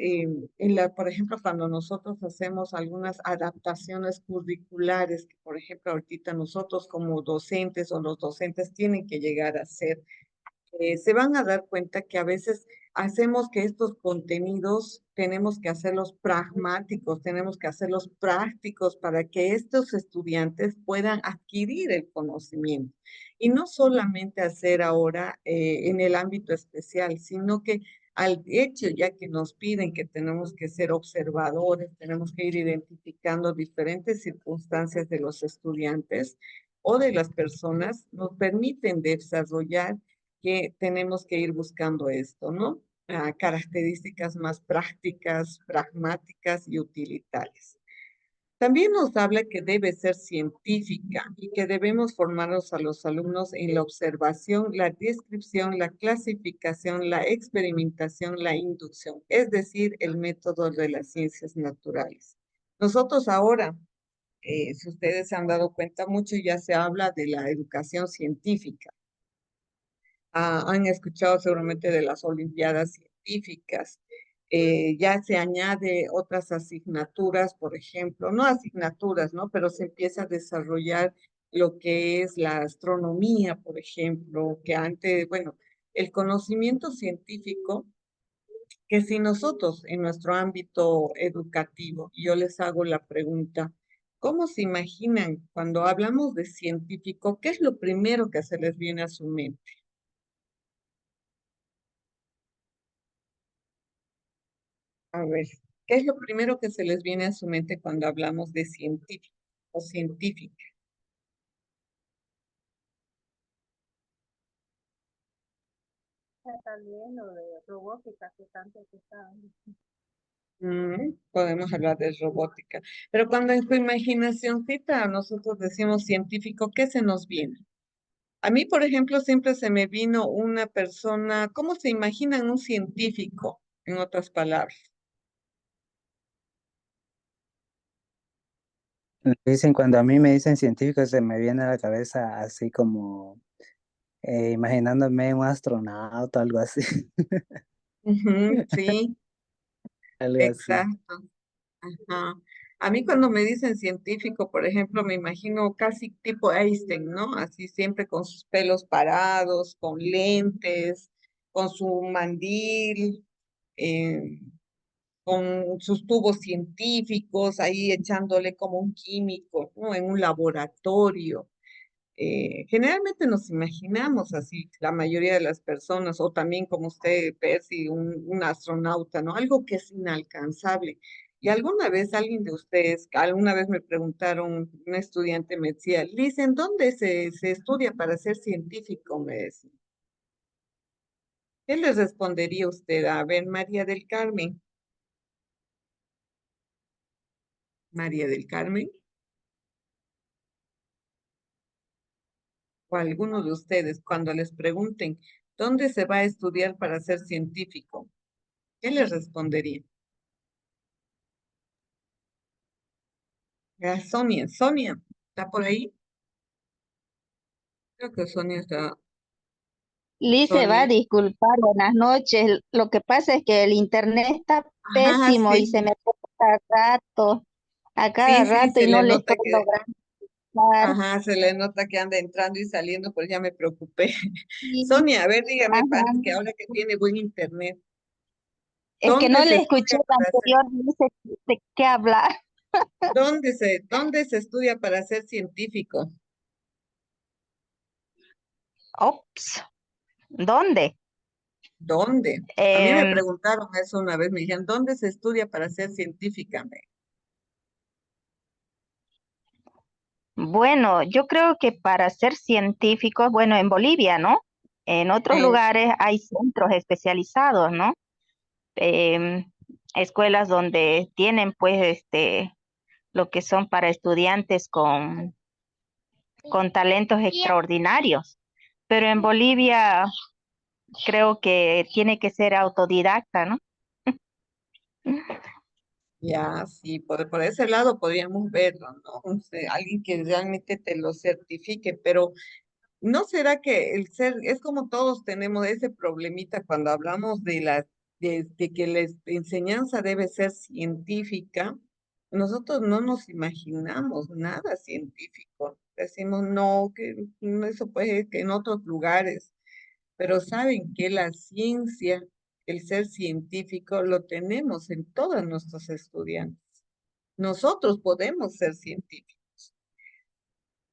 por ejemplo, cuando nosotros hacemos algunas adaptaciones curriculares, que por ejemplo, ahorita nosotros como docentes o los docentes tienen que llegar a hacer se van a dar cuenta que a veces hacemos que estos contenidos tenemos que hacerlos pragmáticos, tenemos que hacerlos prácticos para que estos estudiantes puedan adquirir el conocimiento. Y no solamente hacer ahora en el ámbito especial, sino que al hecho ya que nos piden que tenemos que ser observadores, tenemos que ir identificando diferentes circunstancias de los estudiantes o de las personas, nos permiten desarrollar que tenemos que ir buscando esto, ¿no? Características más prácticas, pragmáticas y utilitarias. También nos habla que debe ser científica y que debemos formarnos a los alumnos en la observación, la descripción, la clasificación, la experimentación, la inducción, es decir, el método de las ciencias naturales. Nosotros ahora, si ustedes se han dado cuenta, mucho ya se habla de la educación científica. Han escuchado seguramente de las olimpiadas científicas. Ya se añade otras asignaturas, por ejemplo, no asignaturas, ¿no? Pero se empieza a desarrollar lo que es la astronomía, por ejemplo, que antes, bueno, el conocimiento científico, que si nosotros en nuestro ámbito educativo, yo les hago la pregunta, ¿cómo se imaginan cuando hablamos de científico, qué es lo primero que se les viene a su mente? A ver, ¿qué es lo primero que se les viene a su mente cuando hablamos de científico o científica? También lo de robótica que tanto que está. Podemos hablar de robótica, pero cuando en tu imaginacióncita nosotros decimos científico, ¿qué se nos viene? A mí, por ejemplo, siempre se me vino una persona, ¿cómo se imaginan un científico, en otras palabras? Dicen, cuando a mí me dicen científico, se me viene a la cabeza así como imaginándome un astronauta, algo así, Ujú, sí, algo así. exacto. Ajá. A mí cuando me dicen científico, por ejemplo, me imagino casi tipo Einstein, ¿no? Así siempre con sus pelos parados, con lentes, con su mandil, eh, con sus tubos científicos, ahí echándole como un químico, ¿no? En un laboratorio. Generalmente nos imaginamos así, la mayoría de las personas, o también como usted, Percy, un astronauta, ¿no? Algo que es inalcanzable. Y alguna vez alguien de ustedes, alguna vez me preguntaron, un estudiante me decía, Liz, ¿en dónde se estudia para ser científico? Me decía. ¿Qué le respondería usted? A ver, María del Carmen. María del Carmen, o alguno de ustedes, cuando les pregunten, ¿dónde se va a estudiar para ser científico? ¿Qué les respondería? Sonia, Sonia, ¿está por ahí? Creo que Sonia está. Liz se va a Sonia. disculpar, buenas noches. Lo que pasa es que el internet está Ajá, pésimo y sí, se me corta a cada sí, rato y se le no le nota estoy que, logrando estar. ajá, se le nota que anda entrando y saliendo, pues ya me preocupé. Y, Sonia, a ver, dígame, ajá, que ahora que tiene buen internet, es que ¿dónde no se le escuché estudia la para ser, anterior, dice de qué hablar. dónde se estudia para ser científico? Ops, ¿dónde? ¿Dónde? A mí me Em, preguntaron eso una vez, me dijeron, ¿dónde se estudia para ser científica? bueno, yo creo que para ser científicos, bueno, en Bolivia, ¿no? En otros En, lugares hay centros especializados, ¿no? Em, escuelas donde tienen pues lo que son para estudiantes con talentos extraordinarios. Pero en Bolivia creo que tiene que ser autodidacta, ¿no? ya, sí, por ese lado podríamos verlo, ¿no? O sea, alguien que realmente te lo certifique, pero ¿no será que el ser, es como todos tenemos ese problemita cuando hablamos de que la enseñanza debe ser científica? Nosotros no nos imaginamos nada científico. Decimos, no, que eso puede que en otros lugares. pero saben que la ciencia, el ser científico, lo tenemos en todos nuestros estudiantes. Nosotros podemos ser científicos,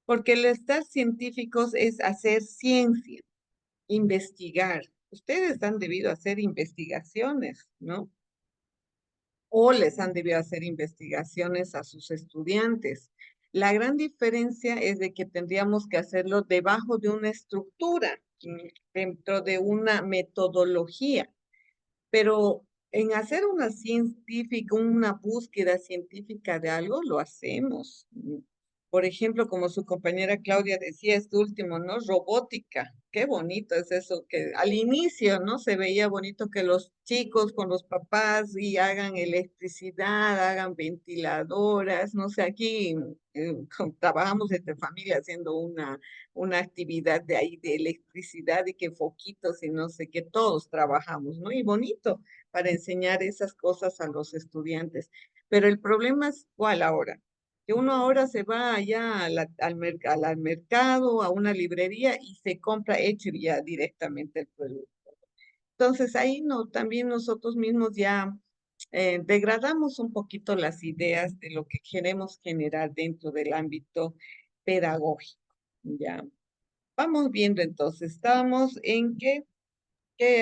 porque el estar científicos es hacer ciencia, investigar. Ustedes han debido hacer investigaciones, ¿no? O les han debido hacer investigaciones a sus estudiantes. La gran diferencia es de que tendríamos que hacerlo debajo de una estructura, dentro de una metodología. Pero en hacer una científica, una búsqueda científica de algo, lo hacemos. Por ejemplo, como su compañera Claudia decía, este último, ¿no? Robótica. Qué bonito es eso, que al inicio, ¿no? Se veía bonito que los chicos con los papás y hagan electricidad, hagan ventiladoras, no sé, aquí trabajamos entre familia haciendo una actividad de ahí de electricidad y que foquitos y no sé qué, todos trabajamos, ¿no? Y bonito para enseñar esas cosas a los estudiantes. Pero el problema es cuál ahora, que uno ahora se va allá al mercado, a una librería y se compra hecho ya directamente el producto. Entonces ahí no, también nosotros mismos ya degradamos un poquito las ideas de lo que queremos generar dentro del ámbito pedagógico. Ya. Vamos viendo entonces, estábamos en qué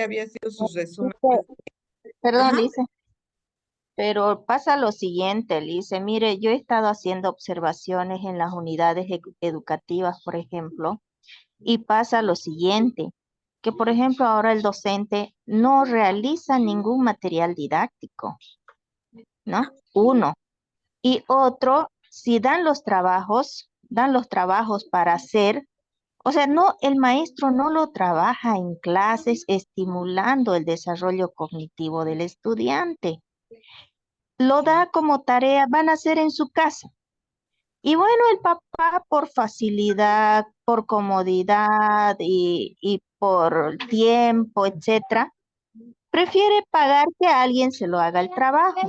había sido sus resúmenes. Perdón, Ajá. Lice, pero pasa lo siguiente, Lice. Mire, yo he estado haciendo observaciones en las unidades educativas, por ejemplo, y pasa lo siguiente, que por ejemplo ahora el docente no realiza ningún material didáctico, ¿no? Uno. Y otro, si dan los trabajos para hacer, o sea, no, el maestro no lo trabaja en clases estimulando el desarrollo cognitivo del estudiante. Lo da como tarea, van a hacer en su casa. Y bueno, el papá por facilidad, por comodidad y por tiempo, etcétera, prefiere pagar que alguien se lo haga el trabajo.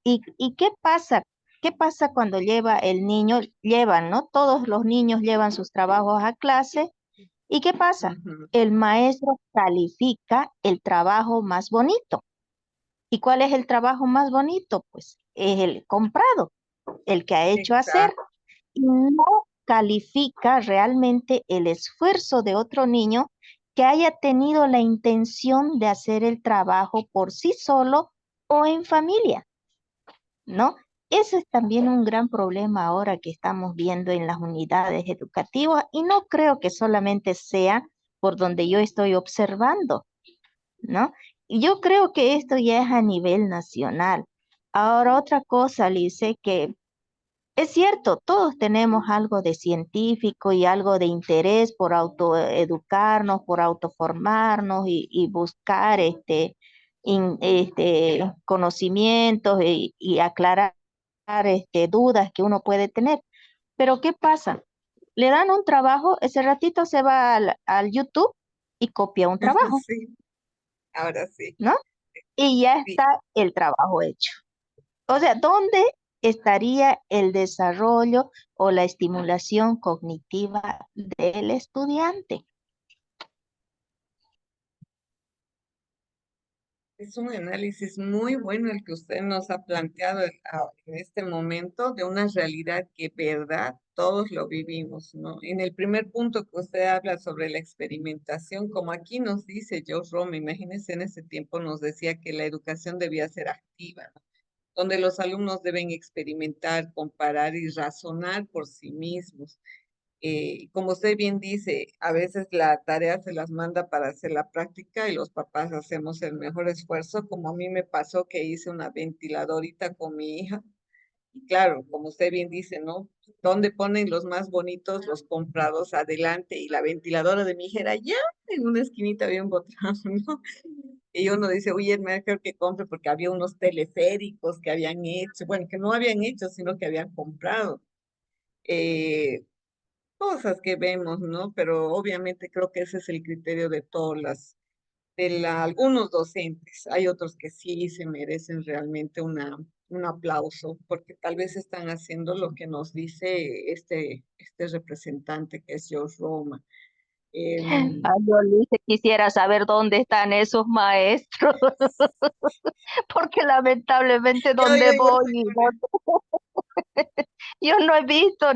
¿Y qué pasa? ¿Qué pasa cuando lleva el niño? Llevan, ¿no? Todos los niños llevan sus trabajos a clase. ¿Y qué pasa? Ujú. El maestro califica el trabajo más bonito. ¿Y cuál es el trabajo más bonito? Pues es el comprado, el que ha hecho hacer. Exacto. Y no califica realmente el esfuerzo de otro niño que haya tenido la intención de hacer el trabajo por sí solo o en familia, ¿no? Ese es también un gran problema ahora que estamos viendo en las unidades educativas y no creo que solamente sea por donde yo estoy observando, ¿no? Y yo creo que esto ya es a nivel nacional. Ahora otra cosa, Lice, que es cierto, todos tenemos algo de científico y algo de interés por autoeducarnos, por autoformarnos y buscar conocimientos y aclarar dudas que uno puede tener. Pero ¿qué pasa? Le dan un trabajo, ese ratito se va al YouTube y copia un trabajo, Sí, ahora sí. ¿no? Y ya Sí. está el trabajo hecho. O sea, ¿dónde estaría el desarrollo o la estimulación cognitiva del estudiante? Es un análisis muy bueno el que usted nos ha planteado en este momento de una realidad que, verdad, todos lo vivimos, ¿no? En el primer punto que usted habla sobre la experimentación, como aquí nos dice George Rome, imagínense en ese tiempo nos decía que la educación debía ser activa, ¿no? Donde los alumnos deben experimentar, comparar y razonar por sí mismos. Como usted bien dice, a veces la tarea se las manda para hacer la práctica y los papás hacemos el mejor esfuerzo, como a mí me pasó que hice una ventiladorita con mi hija. Y claro, como usted bien dice, ¿no? ¿Dónde ponen los más bonitos, los comprados adelante? Y la ventiladora de mi hija era allá en una esquinita bien botada, ¿no? Y uno dice, oye, es mejor que compre porque había unos teleféricos que habían hecho, bueno, que no habían hecho, sino que habían comprado. Eh, Cosas que vemos, ¿no? Pero obviamente creo que ese es el criterio de todas algunos docentes. Hay otros que sí se merecen realmente un aplauso, porque tal vez están haciendo lo que nos dice este representante que es George Roma. Yo Lice, quisiera saber dónde están esos maestros, porque lamentablemente Yo donde igual voy estoy y con él. yo no he visto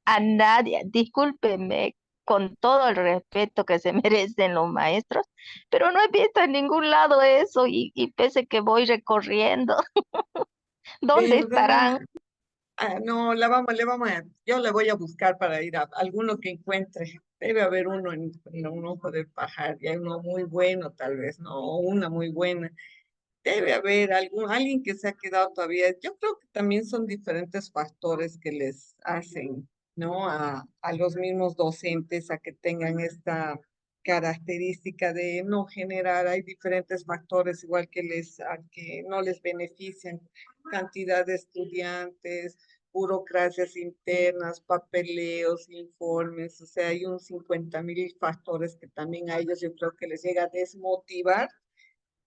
a nadie, discúlpeme, con todo el respeto que se merecen los maestros, pero no he visto en ningún lado eso y pese que voy recorriendo, ¿dónde ¿Verdad? estarán? No, yo le voy a buscar para ir a alguno que encuentre. Debe haber uno en un ojo de pajar, y hay uno muy bueno tal vez, ¿no? O una muy buena. Debe haber alguien que se ha quedado todavía. Yo creo que también son diferentes factores que les hacen, ¿no? A los mismos docentes a que tengan esta característica de no generar. Hay diferentes factores, igual a que no les benefician. Cantidad de estudiantes, burocracias internas, papeleos, informes. O sea, hay un 50.000 factores que también a ellos yo creo que les llega a desmotivar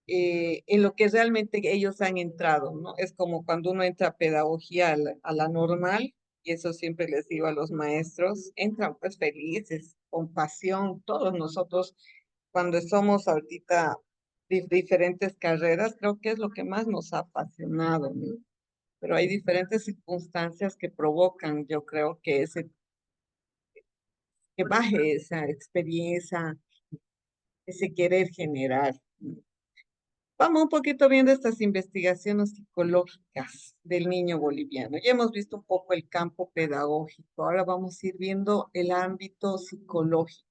en lo que realmente ellos han entrado, ¿no? Es como cuando uno entra a pedagogía a la normal, y eso siempre les digo a los maestros, entran pues felices, con pasión, todos nosotros cuando somos ahorita diferentes carreras, creo que es lo que más nos ha apasionado, ¿no? Pero hay diferentes circunstancias que provocan, yo creo que baje esa experiencia, ese querer generar, ¿no? Vamos un poquito viendo estas investigaciones psicológicas del niño boliviano. Ya hemos visto un poco el campo pedagógico, ahora vamos a ir viendo el ámbito psicológico.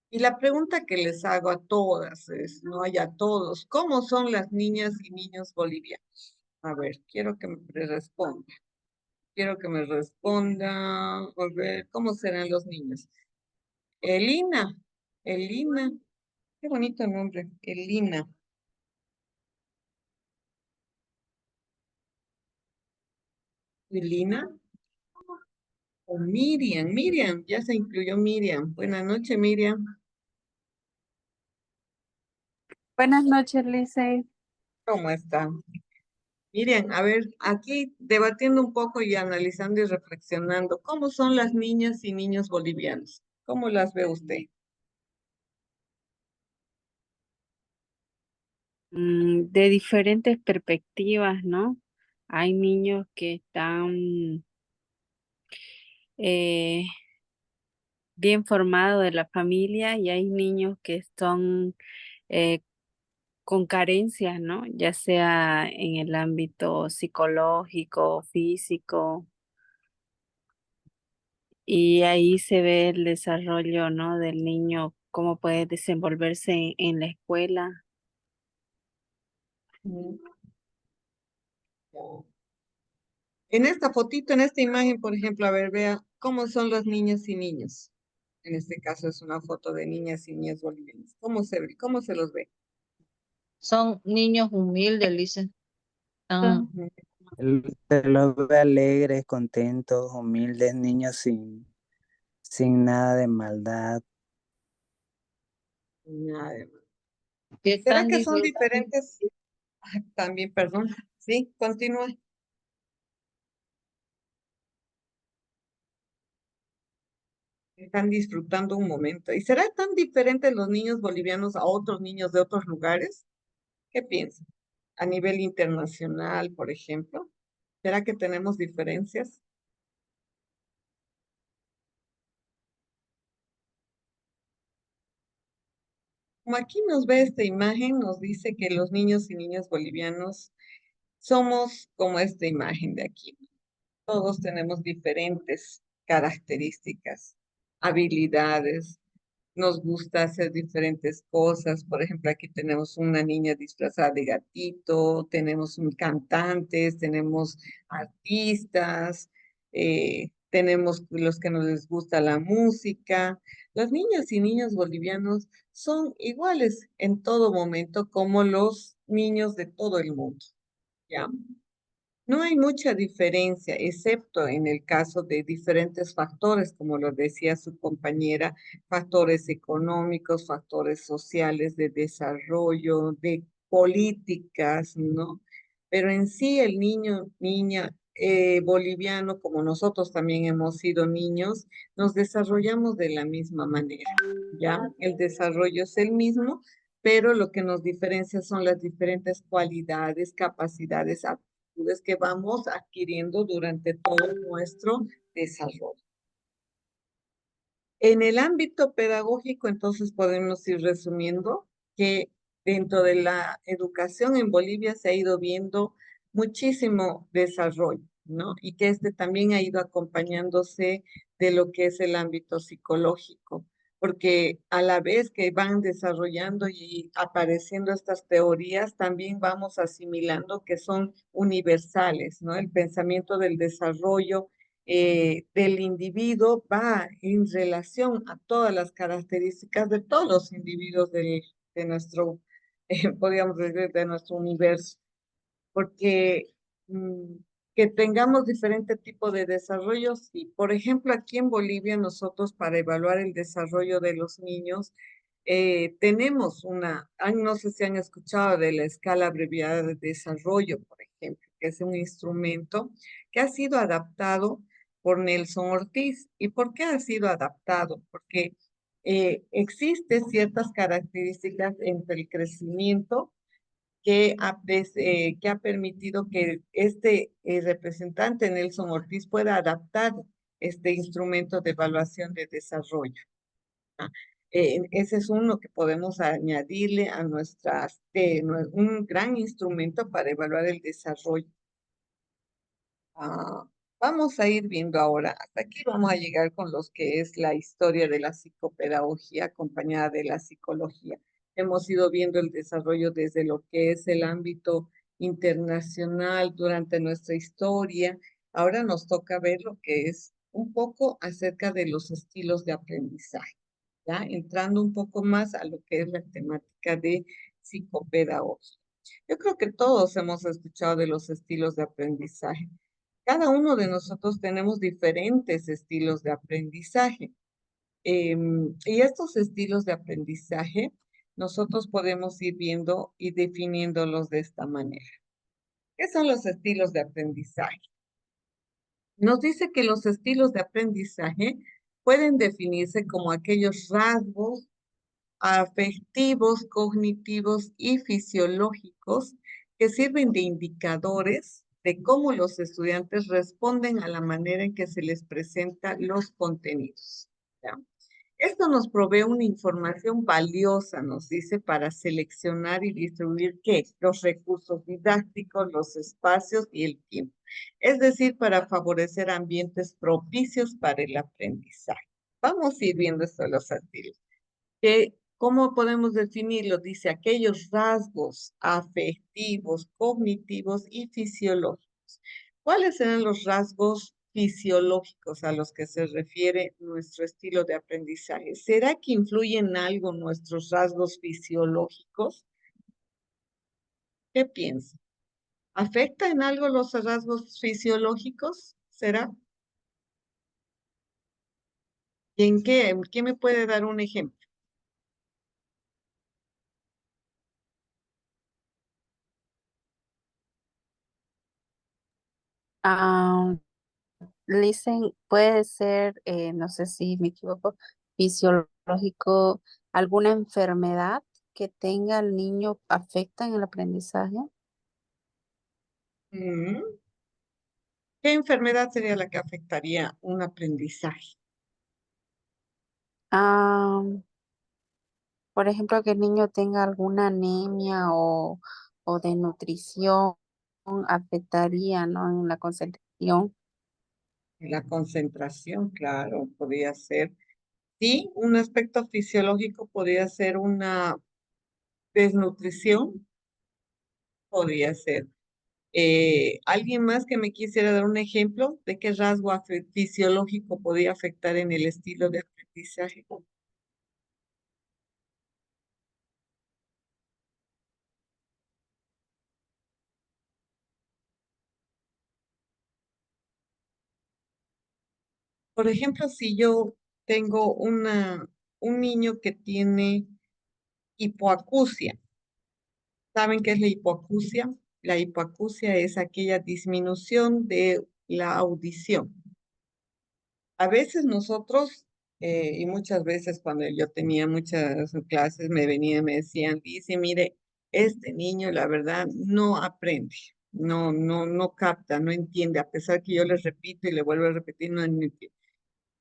Y la pregunta que les hago a todas es, no hay a todos, ¿cómo son las niñas y niños bolivianos? A ver, quiero que me responda. Quiero que me responda. A ver, ¿cómo serán los niños? Elina, Elina, qué bonito nombre, Elina. Elina. O Miriam, ya se incluyó Miriam. Buenas noches, Miriam. Buenas noches, Lice. ¿Cómo está? Miriam, a ver, aquí debatiendo un poco y analizando y reflexionando, ¿cómo son las niñas y niños bolivianos? ¿Cómo las ve usted? De diferentes perspectivas, ¿no? Hay niños que están eh, bien formados de la familia y hay niños que son eh, con carencias, ¿no? Ya sea en el ámbito psicológico, físico, y ahí se ve el desarrollo, ¿no? Del niño, cómo puede desenvolverse en la escuela. Mm, ya. En esta fotito, en esta imagen, por ejemplo, a ver, vea cómo son las niñas y niños. En este caso es una foto de niñas y niños bolivianos. ¿Cómo se los ve? Son niños humildes, dicen. Están Ujú. Se los ve alegres, contentos, humildes, niños sin nada de maldad. Nada. que ¿Será están que son disfrutando. diferentes? También, perdón. Sí, continúa. Están disfrutando un momento. ¿Y será tan diferentes los niños bolivianos a otros niños de otros lugares? ¿Qué piensan? A nivel internacional, por ejemplo. ¿Será que tenemos diferencias? Como aquí nos ve esta imagen, nos dice que los niños y niñas bolivianos somos como esta imagen de aquí. Todos tenemos diferentes características, habilidades, nos gusta hacer diferentes cosas. Por ejemplo, aquí tenemos una niña disfrazada de gatito, tenemos un cantantes, tenemos artistas, tenemos los que nos les gusta la música. Las niñas y niños bolivianos son iguales en todo momento como los niños de todo el mundo, ¿ya? No hay mucha diferencia, excepto en el caso de diferentes factores, como lo decía su compañera, factores económicos, factores sociales, de desarrollo, de políticas, ¿no? Pero en sí el niño, niña boliviano, como nosotros también hemos sido niños, nos desarrollamos de la misma manera, ¿ya? El desarrollo es el mismo, pero lo que nos diferencia son las diferentes cualidades, capacidades, aptitudes que vamos adquiriendo durante todo nuestro desarrollo. En el ámbito pedagógico, entonces podemos ir resumiendo que dentro de la educación en Bolivia se ha ido viendo muchísimo desarrollo, ¿no? Y que este también ha ido acompañándose de lo que es el ámbito psicológico, porque a la vez que van desarrollando y apareciendo estas teorías, también vamos asimilando que son universales, ¿no? El pensamiento del desarrollo del individuo va en relación a todas las características de todos los individuos de nuestro, podríamos decir, de nuestro universo, porque mm, que tengamos diferente tipo de desarrollos. Y, por ejemplo, aquí en Bolivia nosotros para evaluar el desarrollo de los niños, tenemos no sé si han escuchado de la escala abreviada de desarrollo, por ejemplo, que es un instrumento que ha sido adaptado por Nelson Ortiz. ¿Y por qué ha sido adaptado? Porque existen ciertas características entre el crecimiento que ha permitido que este representante Nelson Ortiz pueda adaptar este instrumento de evaluación de desarrollo. ¿Ah? Ese es uno que podemos añadirle a un gran instrumento para evaluar el desarrollo. Ah, vamos a ir viendo ahora, hasta aquí vamos a llegar con los que es la historia de la psicopedagogía acompañada de la psicología. Hemos ido viendo el desarrollo desde lo que es el ámbito internacional durante nuestra historia. Ahora nos toca ver lo que es un poco acerca de los estilos de aprendizaje, ¿ya? Entrando un poco más a lo que es la temática de psicopedagogía. Yo creo que todos hemos escuchado de los estilos de aprendizaje. Cada uno de nosotros tenemos diferentes estilos de aprendizaje. Y estos estilos de aprendizaje, nosotros podemos ir viendo y definiéndolos de esta manera. ¿Qué son los estilos de aprendizaje? Nos dice que los estilos de aprendizaje pueden definirse como aquellos rasgos afectivos, cognitivos y fisiológicos que sirven de indicadores de cómo los estudiantes responden a la manera en que se les presenta los contenidos. ¿Ya? Esto nos provee una información valiosa, nos dice, para seleccionar y distribuir ¿qué? Los recursos didácticos, los espacios y el tiempo. Es decir, para favorecer ambientes propicios para el aprendizaje. Vamos a ir viendo esto de los estilos. ¿Cómo podemos definirlo? Dice aquellos rasgos afectivos, cognitivos y fisiológicos. ¿Cuáles serán los rasgos fisiológicos a los que se refiere nuestro estilo de aprendizaje? ¿Será que influyen en algo nuestros rasgos fisiológicos? ¿Qué piensa? ¿Afecta en algo los rasgos fisiológicos? ¿Será? ¿Y en qué? ¿En qué me puede dar un ejemplo? Ah, Listen, puede ser, no sé si me equivoco, fisiológico, alguna enfermedad que tenga el niño afecta en el aprendizaje. Mm, ¿Qué enfermedad sería la que afectaría un aprendizaje? Ah, por ejemplo, que el niño tenga alguna anemia o de nutrición afectaría, ¿no? En la concentración. La concentración, claro, podría ser. Sí, un aspecto fisiológico podría ser una desnutrición, podría ser. ¿Alguien más que me quisiera dar un ejemplo de qué rasgo fisiológico podría afectar en el estilo de aprendizaje? Por ejemplo, si yo tengo un niño que tiene hipoacusia, ¿saben qué es la hipoacusia? La hipoacusia es aquella disminución de la audición. A veces nosotros, y muchas veces cuando yo tenía muchas clases, me venían y me decían, dice, mire, este niño la verdad no aprende, no capta, no entiende, a pesar que yo le repito y le vuelvo a repetir, no entiende.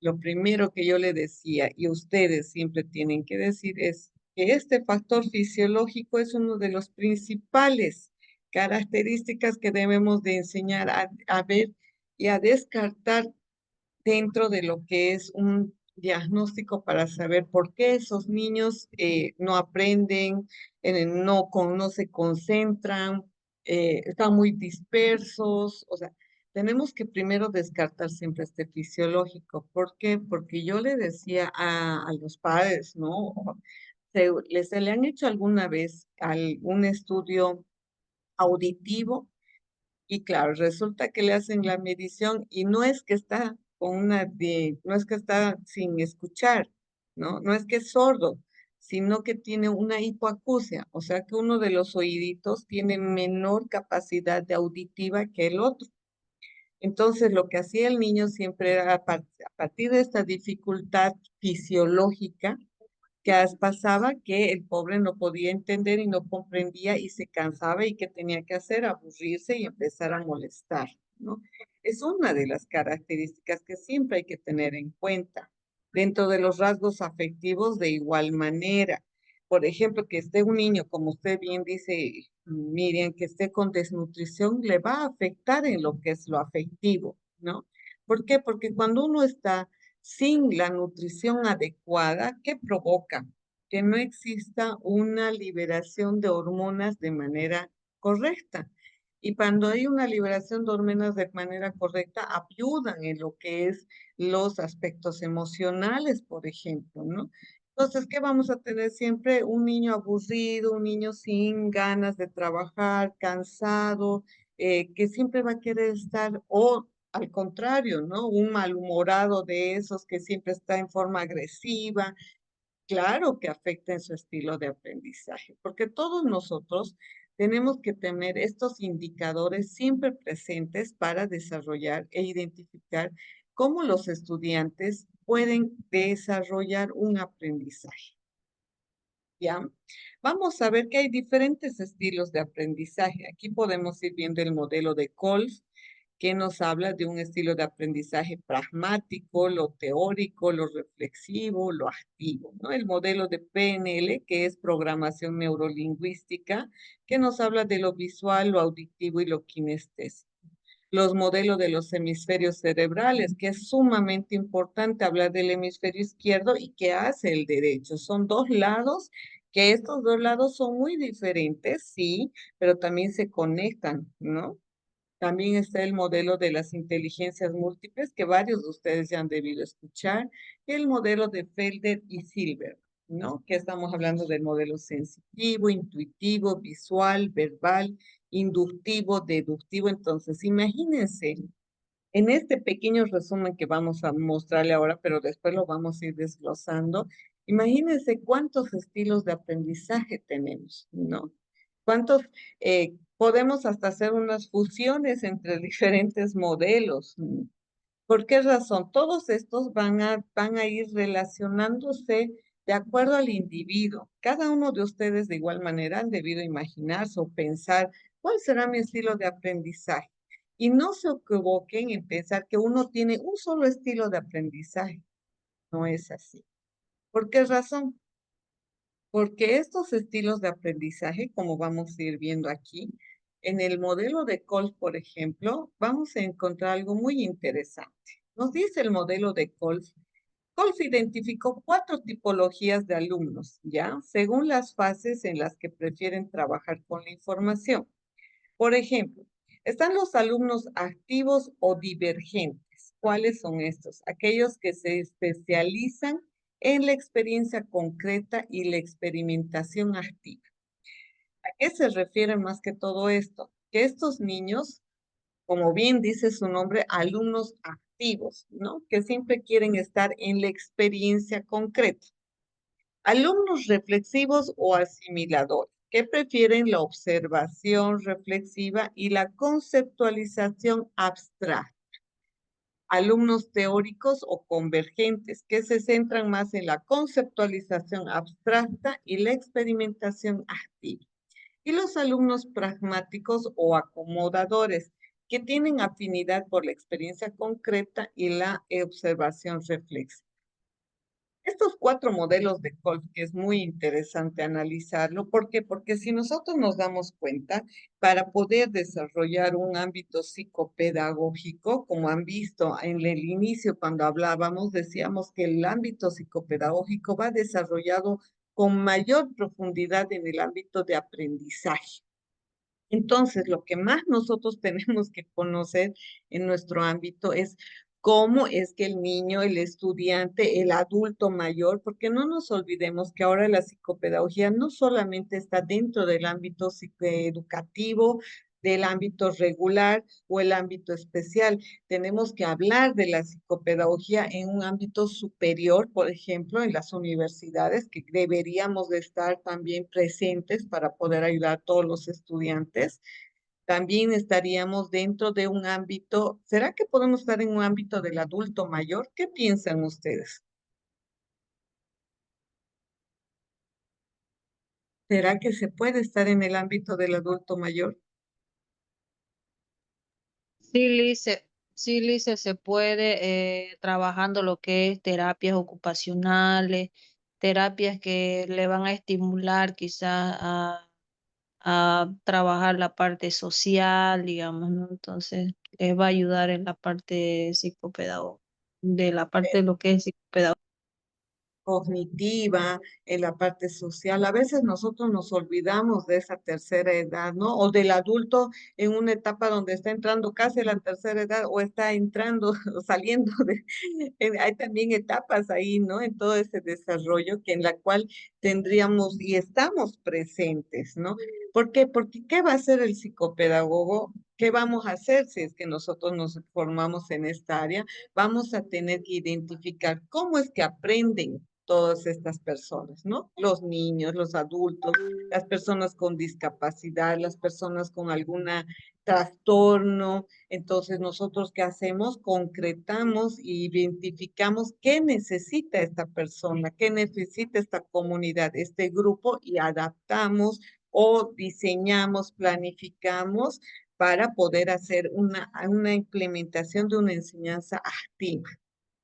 Lo primero que yo le decía, y ustedes siempre tienen que decir, es que este factor fisiológico es uno de los principales características que debemos de enseñar a ver y a descartar dentro de lo que es un diagnóstico para saber por qué esos niños no aprenden, no se concentran, están muy dispersos. O sea, tenemos que primero descartar siempre este fisiológico. ¿Por qué? Porque yo le decía a los padres, ¿no? Se le han hecho alguna vez algún estudio auditivo y claro, resulta que le hacen la medición y no es que está no es que está sin escuchar, ¿no? No es que es sordo, sino que tiene una hipoacusia, o sea que uno de los oíditos tiene menor capacidad de auditiva que el otro. Entonces, lo que hacía el niño siempre era a partir de esta dificultad fisiológica, pasaba que el pobre no podía entender y no comprendía y se cansaba y ¿qué tenía que hacer? Aburrirse y empezar a molestar, ¿no? Es una de las características que siempre hay que tener en cuenta. Dentro de los rasgos afectivos, de igual manera. Por ejemplo, que esté un niño, como usted bien dice, Miriam, que esté con desnutrición, le va a afectar en lo que es lo afectivo, ¿no? ¿Por qué? Porque cuando uno está sin la nutrición adecuada, ¿qué provoca? Que no exista una liberación de hormonas de manera correcta. Y cuando hay una liberación de hormonas de manera correcta, ayudan en lo que es los aspectos emocionales, por ejemplo, ¿no? Entonces, ¿qué vamos a tener siempre? Un niño aburrido, un niño sin ganas de trabajar, cansado, que siempre va a querer estar, o al contrario, ¿no? Un malhumorado de esos que siempre está en forma agresiva. Claro que afecta en su estilo de aprendizaje, porque todos nosotros tenemos que tener estos indicadores siempre presentes para desarrollar e identificar cómo los estudiantes pueden desarrollar un aprendizaje. ¿Ya? Vamos a ver que hay diferentes estilos de aprendizaje. Aquí podemos ir viendo el modelo de Kolff, que nos habla de un estilo de aprendizaje pragmático, lo teórico, lo reflexivo, lo activo, ¿no? El modelo de PNL, que es programación neurolingüística, que nos habla de lo visual, lo auditivo y lo kinestésico. Los modelos de los hemisferios cerebrales, que es sumamente importante hablar del hemisferio izquierdo y qué hace el derecho. Son dos lados, que estos dos lados son muy diferentes, sí, pero también se conectan, ¿no? También está el modelo de las inteligencias múltiples, que varios de ustedes ya han debido escuchar, y el modelo de Felder y Silver, ¿no? Que estamos hablando del modelo sensitivo, intuitivo, visual, verbal, inductivo, deductivo. Entonces, imagínense, en este pequeño resumen que vamos a mostrarle ahora, pero después lo vamos a ir desglosando, imagínense cuántos estilos de aprendizaje tenemos, ¿no? ¿Cuántos podemos hasta hacer unas fusiones entre diferentes modelos? ¿Por qué razón? Todos estos van a ir relacionándose de acuerdo al individuo. Cada uno de ustedes de igual manera han debido imaginarse o pensar cuál será mi estilo de aprendizaje. Y no se equivoquen en pensar que uno tiene un solo estilo de aprendizaje. No es así. ¿Por qué razón? Porque estos estilos de aprendizaje, como vamos a ir viendo aquí, en el modelo de Kolff, por ejemplo, vamos a encontrar algo muy interesante. Nos dice el modelo de Kolff. Kolff identificó 4 tipologías de alumnos, ¿ya? Según las fases en las que prefieren trabajar con la información. Por ejemplo, están los alumnos activos o divergentes. ¿Cuáles son estos? Aquellos que se especializan en la experiencia concreta y la experimentación activa. ¿A qué se refiere más que todo esto? Que estos niños, como bien dice su nombre, alumnos activos, ¿no? Que siempre quieren estar en la experiencia concreta. Alumnos reflexivos o asimiladores. que prefieren la observación reflexiva y la conceptualización abstracta. Alumnos teóricos o convergentes, que se centran más en la conceptualización abstracta y la experimentación activa. Y los alumnos pragmáticos o acomodadores, que tienen afinidad por la experiencia concreta y la observación reflexiva. Estos 4 modelos de Kolb, que es muy interesante analizarlo. ¿Por qué? Porque si nosotros nos damos cuenta, para poder desarrollar un ámbito psicopedagógico, como han visto en el inicio cuando hablábamos, decíamos que el ámbito psicopedagógico va desarrollado con mayor profundidad en el ámbito de aprendizaje. Entonces, lo que más nosotros tenemos que conocer en nuestro ámbito es cómo es que el niño, el estudiante, el adulto mayor, porque no nos olvidemos que ahora la psicopedagogía no solamente está dentro del ámbito psicoeducativo, del ámbito regular o el ámbito especial. Tenemos que hablar de la psicopedagogía en un ámbito superior, por ejemplo, en las universidades, que deberíamos de estar también presentes para poder ayudar a todos los estudiantes. También estaríamos dentro de un ámbito, ¿será que podemos estar en un ámbito del adulto mayor? ¿Qué piensan ustedes? ¿Será que se puede estar en el ámbito del adulto mayor? Sí, Lice, se puede trabajando lo que es terapias ocupacionales, terapias que le van a estimular quizás a trabajar la parte social, digamos, ¿no? Entonces, les va a ayudar en la parte psicopedagógica, de la parte de lo que es psicopedagogía. Cognitiva, en la parte social. A veces nosotros nos olvidamos de esa tercera edad, ¿no? O del adulto en una etapa donde está entrando casi a la tercera edad o está entrando o saliendo de... Hay también etapas ahí, ¿no? En todo ese desarrollo que en la cual tendríamos y estamos presentes, ¿no? ¿Por qué? Porque ¿qué va a hacer el psicopedagogo? ¿Qué vamos a hacer si es que nosotros nos formamos en esta área? Vamos a tener que identificar cómo es que aprenden todas estas personas, ¿no? Los niños, los adultos, las personas con discapacidad, las personas con alguna trastorno. Entonces, nosotros, ¿qué hacemos? Concretamos e identificamos qué necesita esta persona, qué necesita esta comunidad, este grupo, y adaptamos o diseñamos, planificamos para poder hacer una implementación de una enseñanza activa.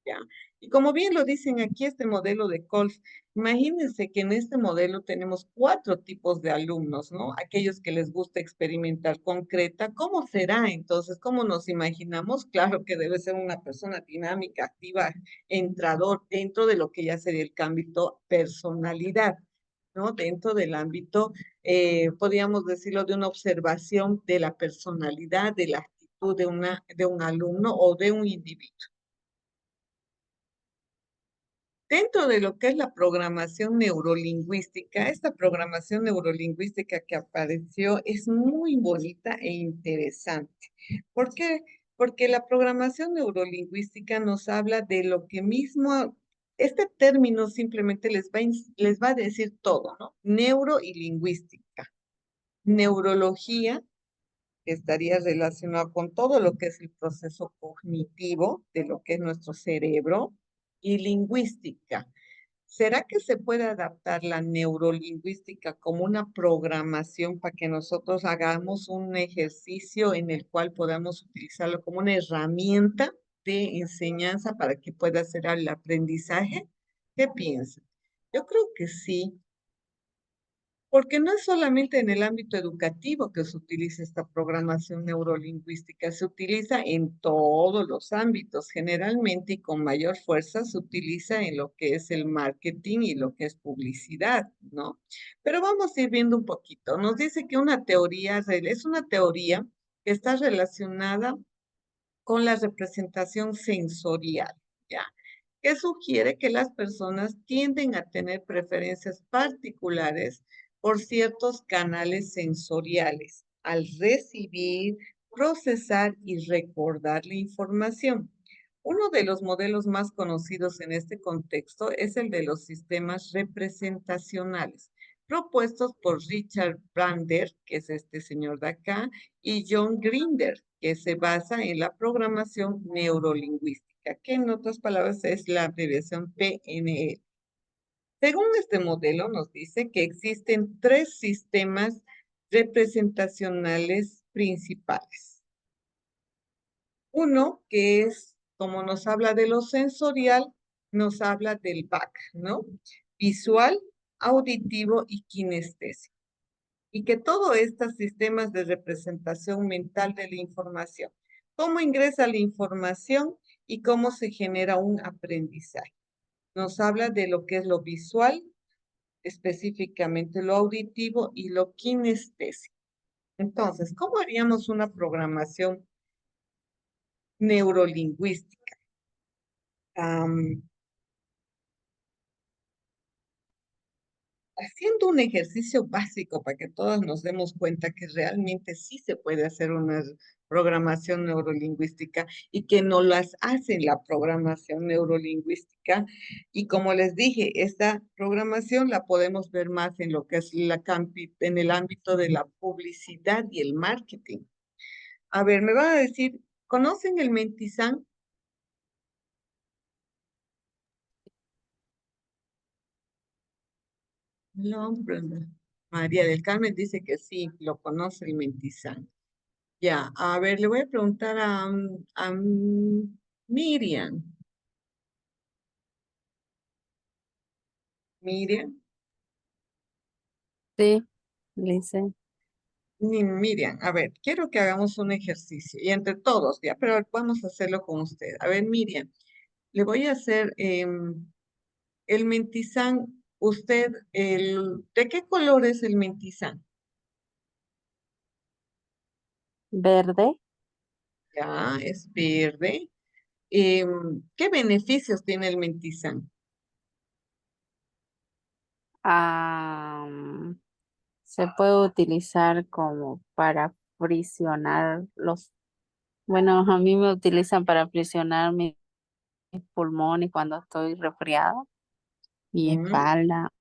¿Ya? Y como bien lo dicen aquí, este modelo de Kolb, imagínense que en este modelo tenemos 4 tipos de alumnos, ¿no? Aquellos que les gusta experimentar concreta. ¿Cómo será entonces? ¿Cómo nos imaginamos? Claro que debe ser una persona dinámica, activa, entrador, dentro de lo que ya sería el ámbito personalidad, ¿no? Dentro del ámbito, podríamos decirlo, de una observación de la personalidad, de la actitud de un alumno o de un individuo. Dentro de lo que es la programación neurolingüística, esta programación neurolingüística que apareció es muy bonita e interesante. ¿Por qué? Porque la programación neurolingüística nos habla de lo que mismo, este término simplemente les va a decir todo, ¿no? Neuro y lingüística. Neurología, que estaría relacionado con todo lo que es el proceso cognitivo de lo que es nuestro cerebro, y lingüística. ¿Será que se puede adaptar la neurolingüística como una programación para que nosotros hagamos un ejercicio en el cual podamos utilizarlo como una herramienta de enseñanza para que pueda ser el aprendizaje? ¿Qué piensan? Yo creo que sí, porque no es solamente en el ámbito educativo que se utiliza esta programación neurolingüística, se utiliza en todos los ámbitos, generalmente y con mayor fuerza se utiliza en lo que es el marketing y lo que es publicidad, ¿no? Pero vamos a ir viendo un poquito. Nos dice que una teoría es una teoría que está relacionada con la representación sensorial, ¿ya? Que sugiere que las personas tienden a tener preferencias particulares por ciertos canales sensoriales al recibir, procesar y recordar la información. Uno de los modelos más conocidos en este contexto es el de los sistemas representacionales. propuestos por Richard Brander, que es este señor de acá, y John Grinder, que se basa en la programación neurolingüística, que en otras palabras es la abreviación PNL. Según este modelo, nos dice que existen 3 sistemas representacionales principales. Uno, que es, como nos habla de lo sensorial, nos habla del BAC, ¿no? Visual, auditivo y kinestésico. Y que todos estos sistemas de representación mental de la información, cómo ingresa la información y cómo se genera un aprendizaje. Nos habla de lo que es lo visual, específicamente lo auditivo y lo kinestésico. Entonces, ¿cómo haríamos una programación neurolingüística? Haciendo un ejercicio básico para que todos nos demos cuenta que realmente sí se puede hacer una programación neurolingüística y que no las hace la programación neurolingüística. Y como les dije, esta programación la podemos ver más en lo que es en el ámbito de la publicidad y el marketing. A ver, me van a decir, ¿conocen el Mentizán? No, Brenda. María del Carmen dice que sí, lo conoce el Mentizán. Ya, a ver, le voy a preguntar a Miriam. Miriam, Sí, Lice. Miriam, a ver, quiero que hagamos un ejercicio y entre todos, ya, pero vamos a hacerlo con usted. A ver, Miriam, le voy a hacer el Mentizán. Usted, ¿de qué color es el Mentizán? Verde. Ya, es verde. ¿Qué beneficios tiene el Mentizán? Ah, se puede utilizar como para frisionar bueno, a mí me utilizan para frisionar mis pulmones cuando estoy resfriada y Mm, espalda.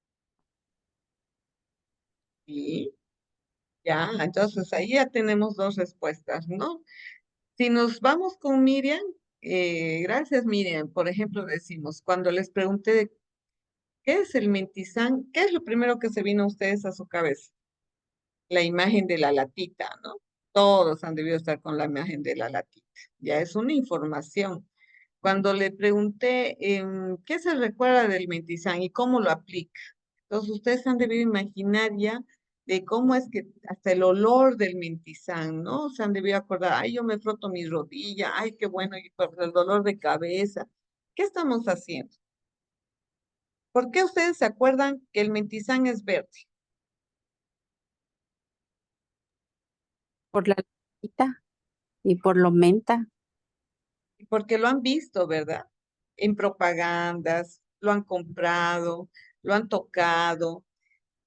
sí, ya, entonces ahí ya tenemos 2 respuestas, ¿no? Si nos vamos con Miriam, gracias Miriam, por ejemplo, decimos, cuando les pregunté qué es el Mentizán, ¿qué es lo primero que se vino a ustedes a su cabeza? La imagen de la latita, ¿no? Todos han debido estar con la imagen de la latita. Ya es una información. Cuando le pregunté qué se recuerda del Mentizán y cómo lo aplica, entonces ustedes han debido imaginar ya de cómo es que hasta el olor del Mentizán, ¿no? Se han debido acordar, ay, yo me froto mi rodilla, ay, qué bueno, y por el dolor de cabeza. ¿Qué estamos haciendo? ¿Por qué ustedes se acuerdan que el Mentizán es verde? Por la latita y por lo menta. Porque lo han visto, ¿verdad? En propagandas, lo han comprado, lo han tocado.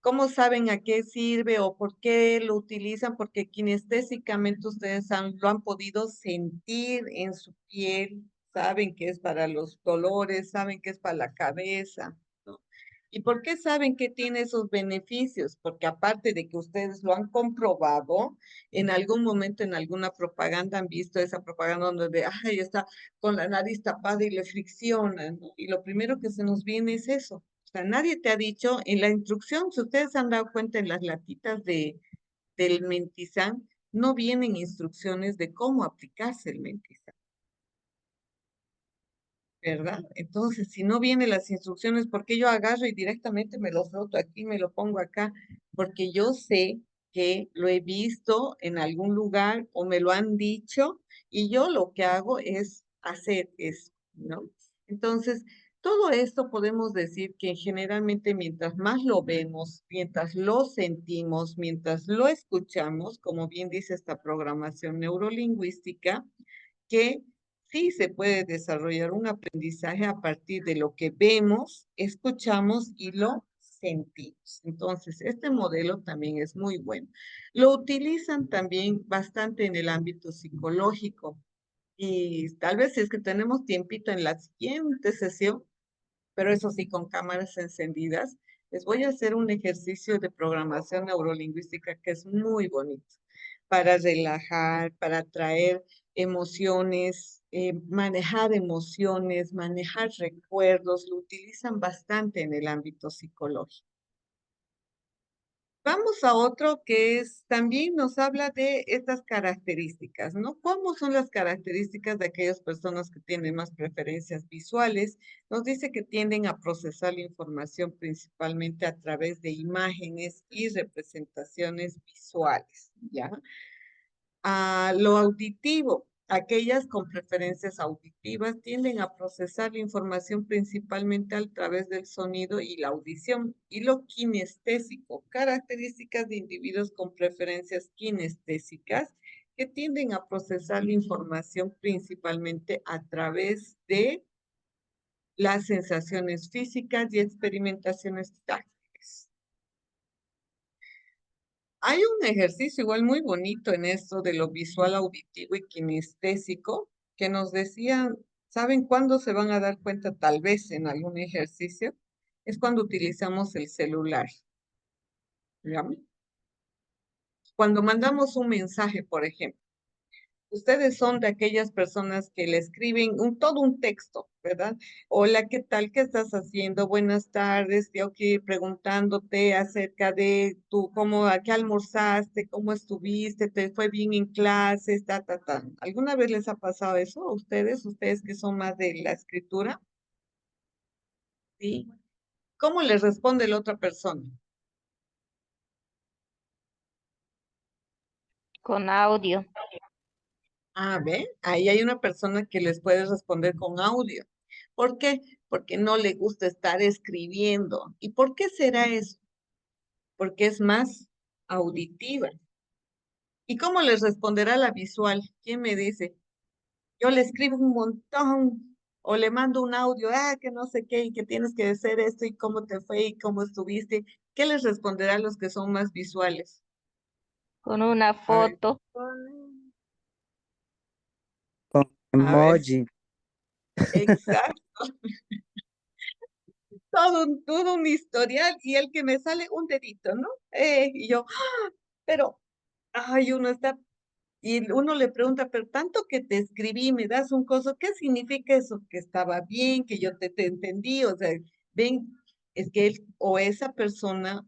¿Cómo saben a qué sirve o por qué lo utilizan? Porque kinestésicamente ustedes lo han podido sentir en su piel, saben que es para los dolores, saben que es para la cabeza, ¿no? ¿Y por qué saben que tiene esos beneficios? Porque aparte de que ustedes lo han comprobado, en algún momento en alguna propaganda han visto esa propaganda donde, ay, está con la nariz tapada y le friccionan, ¿no? Y lo primero que se nos viene es eso. O sea, nadie te ha dicho en la instrucción, si ustedes han dado cuenta en las latitas del Mentizán, no vienen instrucciones de cómo aplicarse el Mentizán, ¿verdad? Entonces, si no vienen las instrucciones, ¿por qué yo agarro y directamente me lo froto aquí, me lo pongo acá? Porque yo sé que lo he visto en algún lugar o me lo han dicho y yo lo que hago es hacer eso, ¿no? Entonces, todo esto podemos decir que generalmente mientras más lo vemos, mientras lo sentimos, mientras lo escuchamos, como bien dice esta programación neurolingüística, que sí se puede desarrollar un aprendizaje a partir de lo que vemos, escuchamos y lo sentimos. Entonces, este modelo también es muy bueno. Lo utilizan también bastante en el ámbito psicológico y tal vez si es que tenemos tiempito en la siguiente sesión, pero eso sí con cámaras encendidas, Les voy a hacer un ejercicio de programación neurolingüística que es muy bonito para relajar, para traer emociones, manejar recuerdos, lo utilizan bastante en el ámbito psicológico. Vamos a otro que también nos habla de estas características, ¿no? ¿Cómo son las características de aquellas personas que tienen más preferencias visuales? Nos dice que tienden a procesar la información principalmente a través de imágenes y representaciones visuales, ¿ya? A lo auditivo. Aquellas con preferencias auditivas tienden a procesar la información principalmente a través del sonido y la audición. Y lo kinestésico, características de individuos con preferencias kinestésicas que tienden a procesar la información principalmente a través de las sensaciones físicas y experimentaciones táctiles. Hay un ejercicio igual muy bonito en esto de lo visual, auditivo y kinestésico que nos decían, ¿saben cuándo se van a dar cuenta tal vez en algún ejercicio? Es cuando utilizamos el celular. ¿Ya? Cuando mandamos un mensaje, por ejemplo. Ustedes son de aquellas personas que le escriben todo un texto, ¿verdad? Hola, ¿qué tal? ¿Qué estás haciendo? Buenas tardes. Yo aquí preguntándote acerca de qué almorzaste, cómo estuviste, te fue bien en clases, ta. ¿Alguna vez les ha pasado eso a ustedes? Ustedes que son más de la escritura, ¿sí? ¿Cómo les responde la otra persona? Con audio. ¿Ven? Ahí hay una persona que les puede responder con audio. ¿Por qué? Porque no le gusta estar escribiendo. ¿Y por qué será eso? Porque es más auditiva. ¿Y cómo les responderá la visual? ¿Quién me dice? Yo le escribo un montón o le mando un audio, que no sé qué, y que tienes que hacer esto y cómo te fue y cómo estuviste. ¿Qué les responderá a los que son más visuales? Con una A ver, foto. Con a ver. emoji. Exacto. Todo un historial y el que me sale un dedito, ¿no? Y yo, pero, uno está, y uno le pregunta, pero tanto que te escribí, me das un coso, ¿qué significa eso? Que estaba bien, que yo te entendí, o sea, ven, es que él o esa persona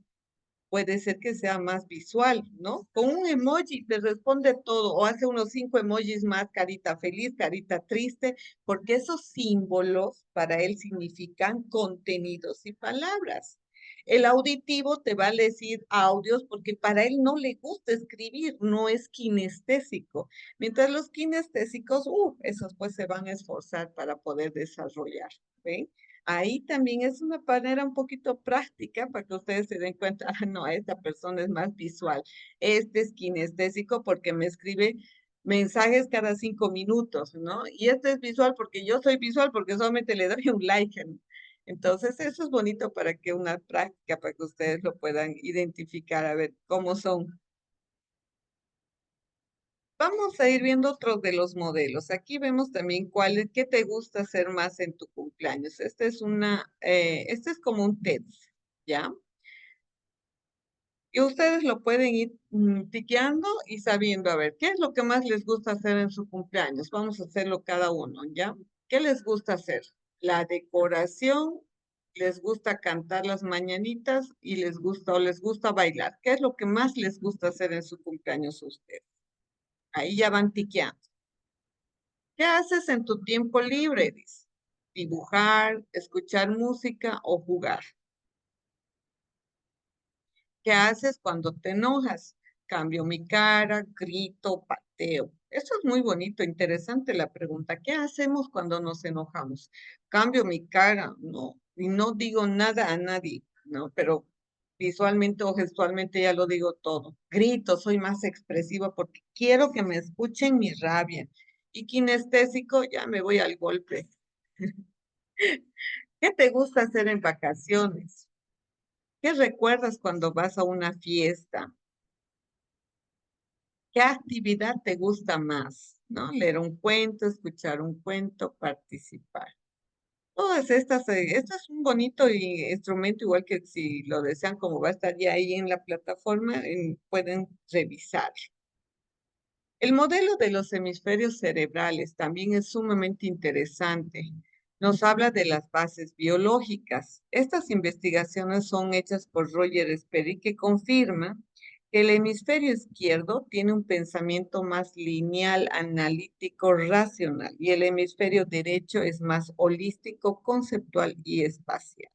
puede ser que sea más visual, ¿no? Con un emoji te responde todo, o hace unos 5 emojis más, carita feliz, carita triste, porque esos símbolos para él significan contenidos y palabras. El auditivo te va a decir audios porque para él no le gusta escribir, no es kinestésico. Mientras los kinestésicos, esos pues se van a esforzar para poder desarrollar, ¿ven? Ahí también es una manera un poquito práctica para que ustedes se den cuenta, no, esta persona es más visual, este es kinestésico porque me escribe mensajes cada 5 minutos, ¿no? Y este es visual porque yo soy visual porque solamente le doy un like. Entonces, eso es bonito para que una práctica, para que ustedes lo puedan identificar, a ver cómo son. Vamos a ir viendo otros de los modelos. Aquí vemos también qué te gusta hacer más en tu cumpleaños. Este es como un test, ¿ya? Y ustedes lo pueden ir tiqueando y sabiendo, a ver, ¿qué es lo que más les gusta hacer en su cumpleaños? Vamos a hacerlo cada uno, ¿ya? ¿Qué les gusta hacer? La decoración, les gusta cantar las mañanitas y les gusta bailar. ¿Qué es lo que más les gusta hacer en su cumpleaños a ustedes? Ahí ya van tiqueando. ¿Qué haces en tu tiempo libre? Dice. Dibujar, escuchar música o jugar. ¿Qué haces cuando te enojas? Cambio mi cara, grito, pateo. Eso es muy bonito, interesante la pregunta. ¿Qué hacemos cuando nos enojamos? Cambio mi cara, no, y no digo nada a nadie, ¿no? Pero visualmente o gestualmente ya lo digo todo. Grito, soy más expresiva porque quiero que me escuchen mi rabia. Y kinestésico, ya me voy al golpe. ¿Qué te gusta hacer en vacaciones? ¿Qué recuerdas cuando vas a una fiesta? ¿Qué actividad te gusta más? ¿No? Leer un cuento, escuchar un cuento, participar. Todas estas, esto es un bonito instrumento, igual que si lo desean, como va a estar ya ahí en la plataforma, pueden revisar. El modelo de los hemisferios cerebrales también es sumamente interesante. Nos habla de las bases biológicas. Estas investigaciones son hechas por Roger Sperry, que confirma que el hemisferio izquierdo tiene un pensamiento más lineal, analítico, racional, y el hemisferio derecho es más holístico, conceptual y espacial.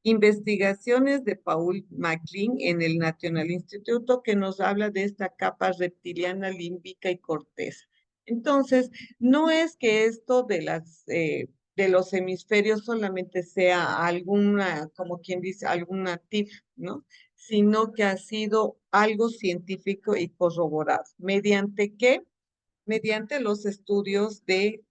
Investigaciones de Paul MacLean en el National Institute que nos habla de esta capa reptiliana, límbica y corteza. Entonces, no es que esto de los hemisferios solamente sea alguna, como quien dice, alguna tip, ¿no? Sino que ha sido algo científico y corroborado. ¿Mediante qué? Mediante los estudios de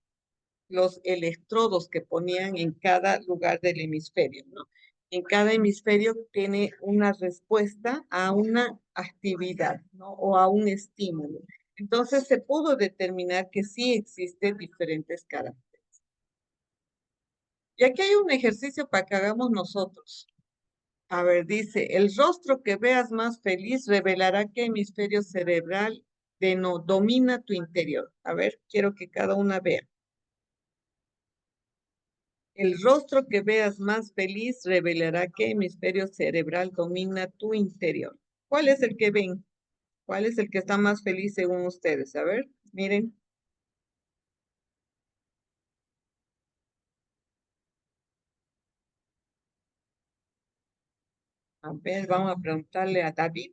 los electrodos que ponían en cada lugar del hemisferio, ¿no? En cada hemisferio tiene una respuesta a una actividad, ¿no? O a un estímulo. Entonces se pudo determinar que sí existen diferentes caracteres. Y aquí hay un ejercicio para que hagamos nosotros. A ver, dice, el rostro que veas más feliz revelará qué hemisferio cerebral domina tu interior. A ver, quiero que cada una vea. El rostro que veas más feliz revelará qué hemisferio cerebral domina tu interior. ¿Cuál es el que ven? ¿Cuál es el que está más feliz según ustedes? A ver, miren. A ver, vamos a preguntarle a David.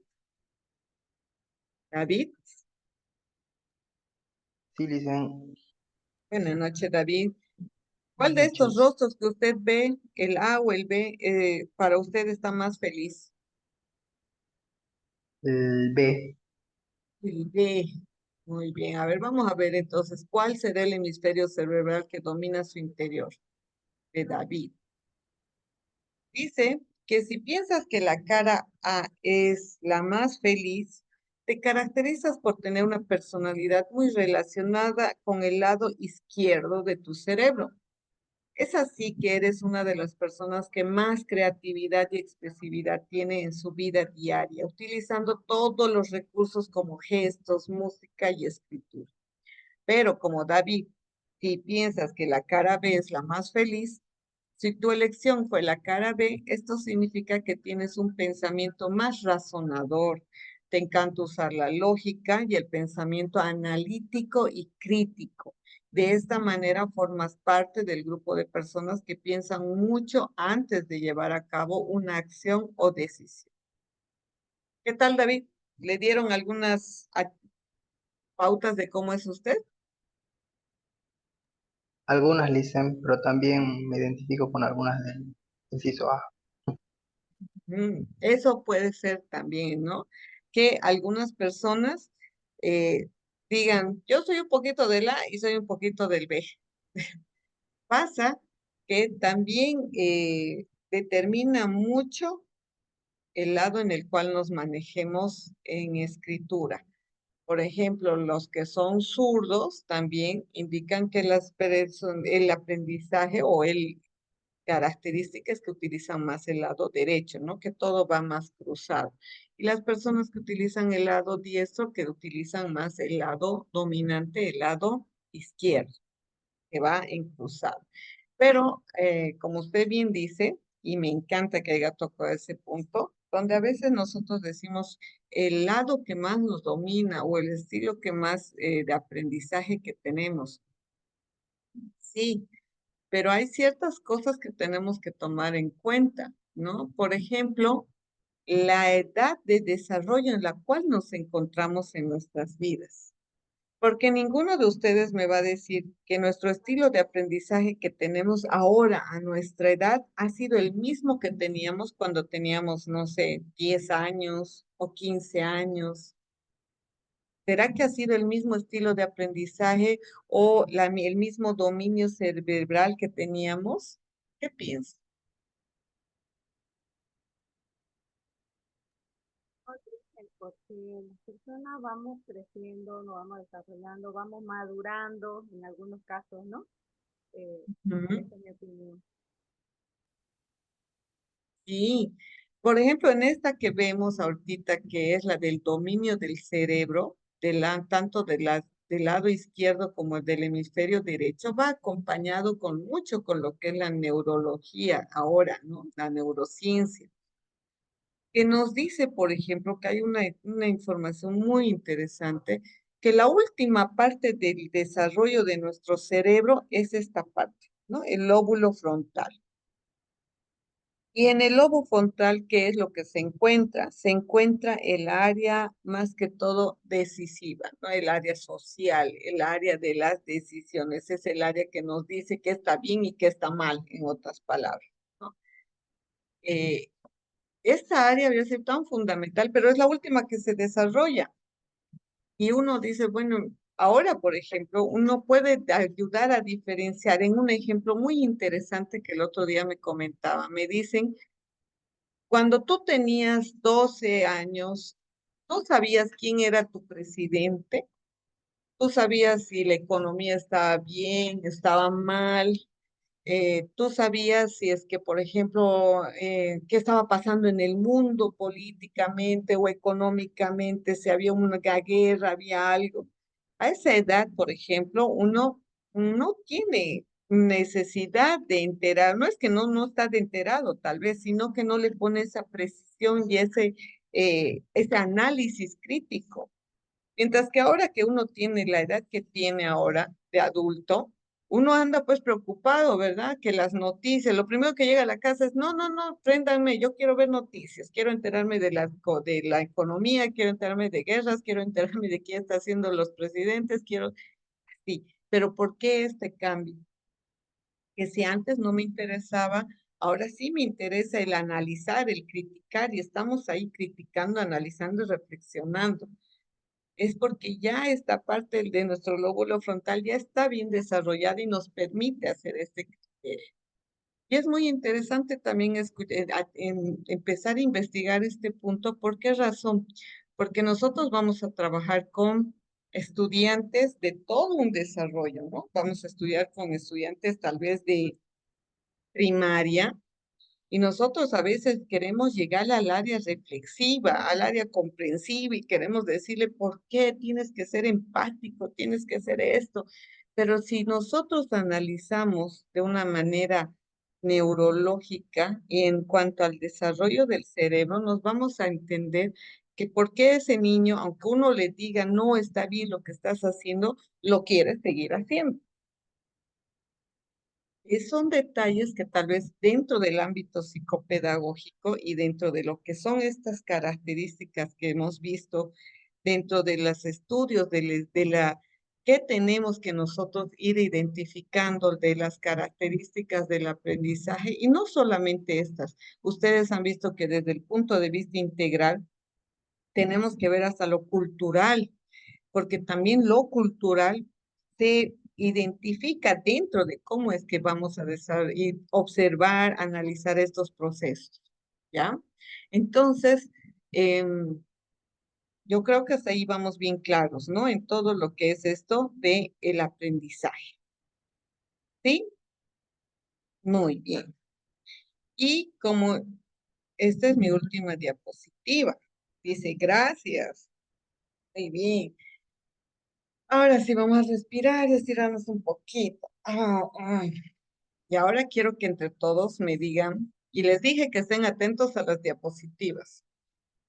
David, Sí, Licen. buenas noches, David. ¿Cuál de Buenas estos noches. rostros que usted ve, el A o el B, para usted está más feliz? El B. El B. Muy bien. A ver, vamos a ver entonces, ¿cuál será el hemisferio cerebral que domina su interior? De David. Dice que si piensas que la cara A es la más feliz, te caracterizas por tener una personalidad muy relacionada con el lado izquierdo de tu cerebro. Es así que eres una de las personas que más creatividad y expresividad tiene en su vida diaria, utilizando todos los recursos como gestos, música y escritura. Pero como David, si piensas que la cara B es la más feliz, si tu elección fue la cara B, esto significa que tienes un pensamiento más razonador. Te encanta usar la lógica y el pensamiento analítico y crítico. De esta manera formas parte del grupo de personas que piensan mucho antes de llevar a cabo una acción o decisión. ¿Qué tal, David? ¿Le dieron algunas pautas de cómo es usted? Algunas, Licen, pero también me identifico con algunas del inciso A. Eso puede ser también, ¿no? Que algunas personas eh, digan, yo soy un poquito del A y soy un poquito del B. Pasa que también determina mucho el lado en el cual nos manejemos en escritura. Por ejemplo, los que son zurdos también indican que el aprendizaje o el características que utilizan más el lado derecho, ¿no? Que todo va más cruzado. Y las personas que utilizan el lado diestro, que utilizan más el lado dominante, el lado izquierdo, que va en cruzado. Pero, como usted bien dice, y me encanta que haya tocado ese punto, donde a veces nosotros decimos el lado que más nos domina o el estilo que más de aprendizaje que tenemos. Sí, pero hay ciertas cosas que tenemos que tomar en cuenta, ¿no? Por ejemplo, la edad de desarrollo en la cual nos encontramos en nuestras vidas. Porque ninguno de ustedes me va a decir que nuestro estilo de aprendizaje que tenemos ahora a nuestra edad ha sido el mismo que teníamos cuando teníamos, no sé, 10 años o 15 años. ¿Será que ha sido el mismo estilo de aprendizaje o el mismo dominio cerebral que teníamos? ¿Qué piensas? Porque las personas vamos creciendo, nos vamos desarrollando, vamos madurando en algunos casos, ¿no? Ujú. Esa es mi opinión. Sí, por ejemplo, en esta que vemos ahorita, que es la del dominio del cerebro, tanto del lado izquierdo como del hemisferio derecho, va acompañado con mucho con lo que es la neurología ahora, ¿no? La neurociencia, que nos dice, por ejemplo, que hay una información muy interesante, que la última parte del desarrollo de nuestro cerebro es esta parte, ¿no? El lóbulo frontal. Y en el lobo frontal, ¿qué es lo que se encuentra? Se encuentra el área más que todo decisiva, ¿no? El área social, el área de las decisiones. Es el área que nos dice qué está bien y qué está mal, en otras palabras, ¿no? Eh, Esta área había sido tan fundamental, pero es la última que se desarrolla. Y uno dice, bueno, ahora, por ejemplo, uno puede ayudar a diferenciar en un ejemplo muy interesante que el otro día me comentaba. Me dicen, cuando tú tenías 12 años, ¿tú sabías quién era tu presidente? ¿Tú sabías si la economía estaba bien, estaba mal? ¿Tú sabías si es que, por ejemplo, qué estaba pasando en el mundo políticamente o económicamente, si había una guerra, había algo? A esa edad, por ejemplo, uno no tiene necesidad de enterar, no es que no está de enterado tal vez, sino que no le pone esa precisión y ese análisis crítico. Mientras que ahora que uno tiene la edad que tiene ahora de adulto, uno anda pues preocupado, ¿verdad? Que las noticias, lo primero que llega a la casa es, no, préndanme, yo quiero ver noticias, quiero enterarme de la economía, quiero enterarme de guerras, quiero enterarme de qué está haciendo los presidentes, quiero, sí, pero ¿por qué este cambio? Que si antes no me interesaba, ahora sí me interesa el analizar, el criticar, y estamos ahí criticando, analizando y reflexionando. Es porque ya esta parte de nuestro lóbulo frontal ya está bien desarrollada y nos permite hacer este criterio. Y es muy interesante también empezar a investigar este punto. ¿Por qué razón? Porque nosotros vamos a trabajar con estudiantes de todo un desarrollo, ¿no? Vamos a estudiar con estudiantes tal vez de primaria, y nosotros a veces queremos llegar al área reflexiva, al área comprensiva y queremos decirle por qué tienes que ser empático, tienes que hacer esto. Pero si nosotros analizamos de una manera neurológica y en cuanto al desarrollo del cerebro, nos vamos a entender que por qué ese niño, aunque uno le diga no está bien lo que estás haciendo, lo quiere seguir haciendo. Son detalles que tal vez dentro del ámbito psicopedagógico y dentro de lo que son estas características que hemos visto dentro de los estudios que tenemos que nosotros ir identificando de las características del aprendizaje y no solamente estas. Ustedes han visto que desde el punto de vista integral tenemos que ver hasta lo cultural, porque también lo cultural se identifica dentro de cómo es que vamos a observar, analizar estos procesos, ¿ya? Entonces, yo creo que hasta ahí vamos bien claros, ¿no? En todo lo que es esto de el aprendizaje, ¿sí? Muy bien. Y como esta es mi última diapositiva, dice, gracias. Muy bien. Ahora sí, vamos a respirar y estirarnos un poquito. Y ahora quiero que entre todos me digan, y les dije que estén atentos a las diapositivas.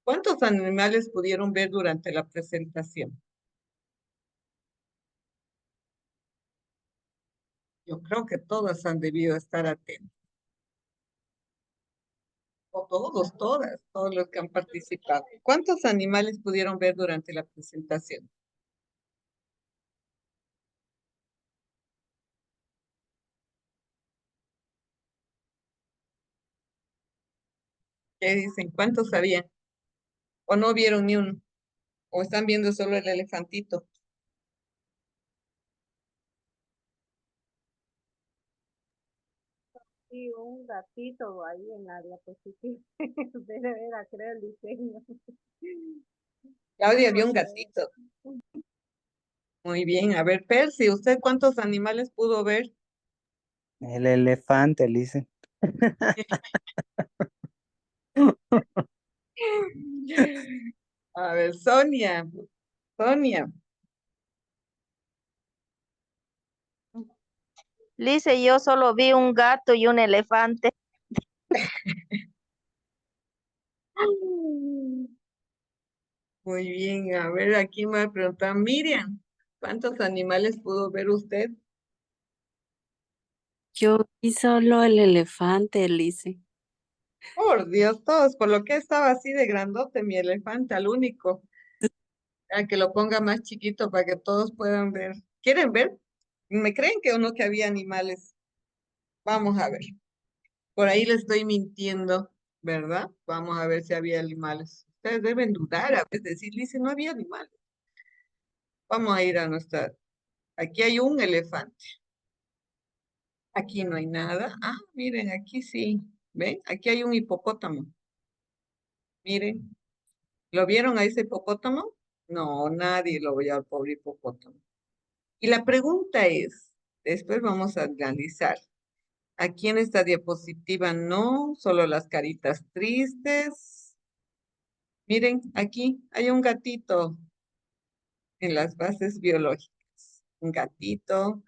¿Cuántos animales pudieron ver durante la presentación? Yo creo que todas han debido estar atentos. O todos, todos los que han participado. ¿Cuántos animales pudieron ver durante la presentación? ¿Qué dicen? ¿Cuántos sabían? ¿O no vieron ni uno? ¿O están viendo solo el elefantito? Sí, un gatito ahí en la diapositiva. Debe ver, creo, el diseño. Claudia vio un gatito. Muy bien. A ver, Percy, ¿usted cuántos animales pudo ver? El elefante, Lice. A ver, Sonia, Sonia. Lice, yo solo vi un gato y un elefante. Muy bien, a ver, aquí me va a preguntar Miriam, ¿cuántos animales pudo ver usted? Yo vi solo el elefante, Lice. Por Dios, todos, por lo que estaba así de grandote mi elefante, al único. A que lo ponga más chiquito para que todos puedan ver. ¿Quieren ver? ¿Me creen que o no que había animales? Vamos a ver. Por ahí le estoy mintiendo, ¿verdad? Vamos a ver si había animales. Ustedes deben dudar, a veces decir, dice, no había animales. Vamos a ir a nuestra... Aquí hay un elefante. Aquí no hay nada. Ah, miren, aquí sí. ¿Ven? Aquí hay un hipopótamo. Miren. ¿Lo vieron a ese hipopótamo? No, nadie lo vio al pobre hipopótamo. Y la pregunta es, después vamos a analizar. Aquí en esta diapositiva no, solo las caritas tristes. Miren, aquí hay un gatito en las bases biológicas. Un gatito.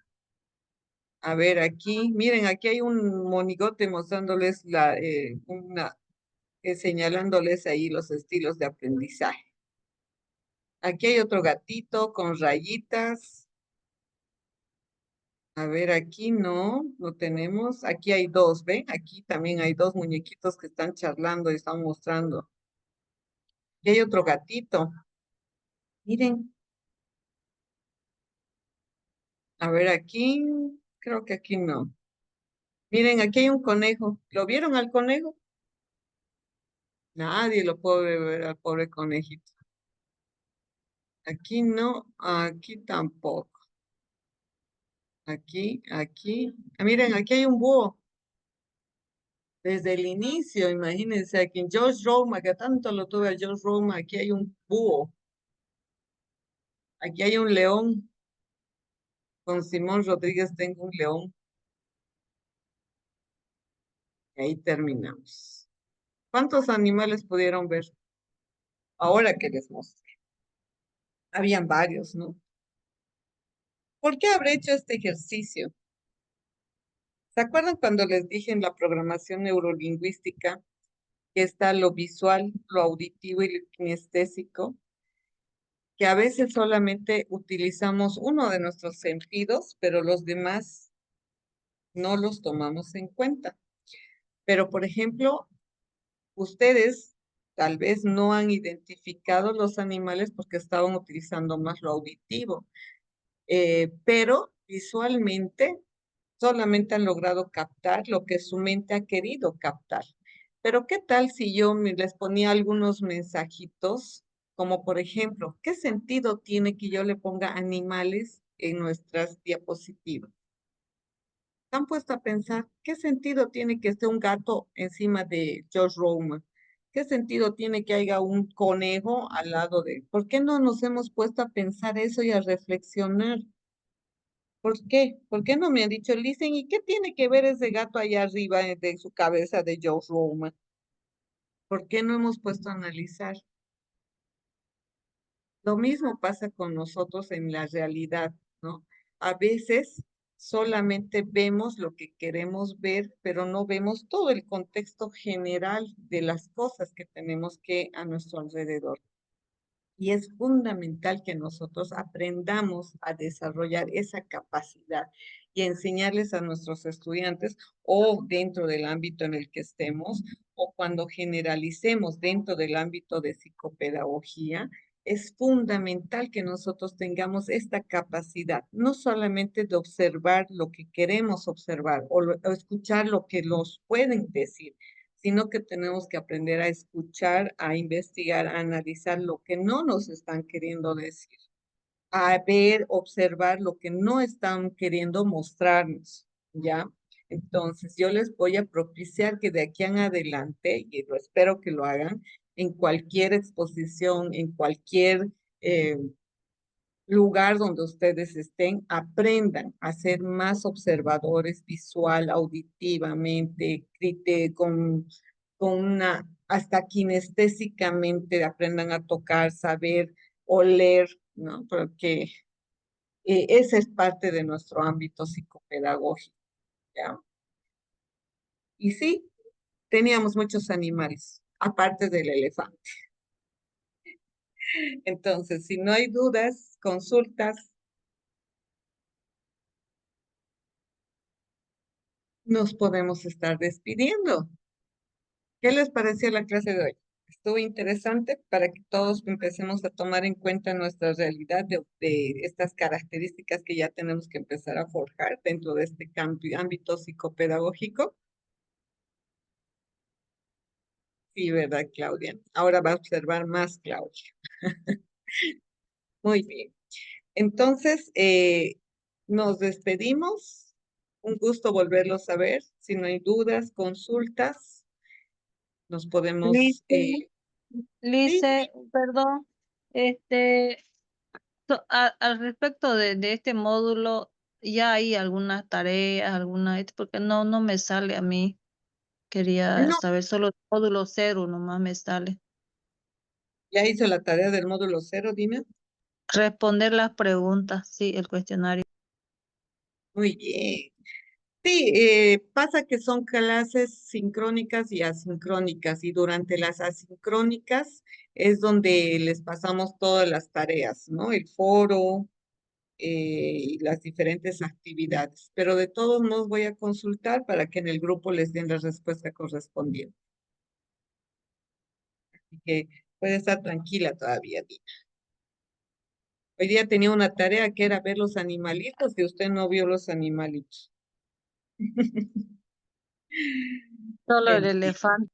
A ver, aquí, miren, aquí hay un monigote mostrándoles señalándoles ahí los estilos de aprendizaje. Aquí hay otro gatito con rayitas. A ver, aquí no tenemos. Aquí hay dos, ¿ven? Aquí también hay dos muñequitos que están charlando y están mostrando. Y hay otro gatito. Miren. A ver, aquí, creo que aquí no. Miren, aquí hay un conejo. ¿Lo vieron al conejo? Nadie lo puede ver al pobre conejito. Aquí no, aquí tampoco. Aquí. Ah, miren, aquí hay un búho. Desde el inicio, imagínense, aquí en George Roma, que tanto lo tuve a George Roma, aquí hay un búho. Aquí hay un león. Con Simón Rodríguez tengo un león. Y ahí terminamos. ¿Cuántos animales pudieron ver? Ahora que les mostré. Habían varios, ¿no? ¿Por qué habré hecho este ejercicio? ¿Se acuerdan cuando les dije en la programación neurolingüística que está lo visual, lo auditivo y lo kinestésico? Que a veces solamente utilizamos uno de nuestros sentidos, pero los demás no los tomamos en cuenta. Pero, por ejemplo, ustedes tal vez no han identificado los animales porque estaban utilizando más lo auditivo, pero visualmente solamente han logrado captar lo que su mente ha querido captar. Pero ¿qué tal si yo les ponía algunos mensajitos, como por ejemplo, ¿qué sentido tiene que yo le ponga animales en nuestras diapositivas? ¿Se han puesto a pensar qué sentido tiene que esté un gato encima de George Roman? ¿Qué sentido tiene que haya un conejo al lado de? ¿Por qué no nos hemos puesto a pensar eso y a reflexionar? ¿Por qué? ¿Por qué no me han dicho, listen, ¿y qué tiene que ver ese gato allá arriba de su cabeza de George Roman? ¿Por qué no hemos puesto a analizar? Lo mismo pasa con nosotros en la realidad, ¿no? A veces solamente vemos lo que queremos ver, pero no vemos todo el contexto general de las cosas que tenemos que a nuestro alrededor. Y es fundamental que nosotros aprendamos a desarrollar esa capacidad y enseñarles a nuestros estudiantes o dentro del ámbito en el que estemos o cuando generalicemos dentro del ámbito de psicopedagogía, es fundamental que nosotros tengamos esta capacidad, no solamente de observar lo que queremos observar o escuchar lo que nos pueden decir, sino que tenemos que aprender a escuchar, a investigar, a analizar lo que no nos están queriendo decir, a ver, observar lo que no están queriendo mostrarnos, ¿ya? Entonces, yo les voy a propiciar que de aquí en adelante, y lo espero que lo hagan, en cualquier exposición, en cualquier lugar donde ustedes estén, aprendan a ser más observadores visual, auditivamente, con una, hasta kinestésicamente aprendan a tocar, saber, oler, ¿no? Porque esa es parte de nuestro ámbito psicopedagógico, ¿ya? Y sí, teníamos muchos animales, aparte del elefante. Entonces, si no hay dudas, consultas, nos podemos estar despidiendo. ¿Qué les pareció la clase de hoy? Estuvo interesante para que todos empecemos a tomar en cuenta nuestra realidad de estas características que ya tenemos que empezar a forjar dentro de este ámbito psicopedagógico. Sí, ¿verdad, Claudia? Ahora va a observar más, Claudia. Muy bien. Entonces, nos despedimos. Un gusto volverlos a ver. Si no hay dudas, consultas, nos podemos... Lice, sí, Lice, perdón, al respecto de este módulo, ya hay algunas tareas, algunas, porque no me sale a mí. Quería no, saber solo el módulo 0 nomás me sale. ya hizo la tarea del módulo 0, Dina. Responder las preguntas, sí, el cuestionario. Muy bien. Sí, pasa que son clases sincrónicas y asincrónicas y durante las asincrónicas es donde les pasamos todas las tareas, ¿no? El foro y las diferentes actividades. Pero de todos modos voy a consultar para que en el grupo les den la respuesta correspondiente. Así que puede estar tranquila todavía, Dina. Hoy día tenía una tarea que era ver los animalitos y usted no vio los animalitos. Solo el Bueno, elefante.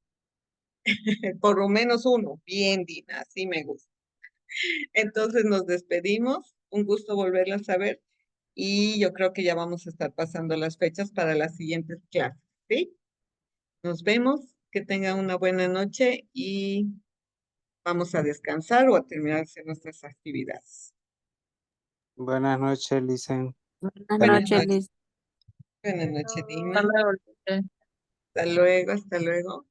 por lo menos uno. Bien, Dina, así me gusta. Entonces nos despedimos. Un gusto volverlas a ver. Y yo creo que ya vamos a estar pasando las fechas para las siguientes clases, ¿sí? Nos vemos. Que tengan una buena noche y vamos a descansar o a terminar de hacer nuestras actividades. Buenas noches, Licen. Buenas Buenas noches, noches. Liz. Buenas noches, Hasta Dina. luego, Lice. Hasta luego, hasta luego.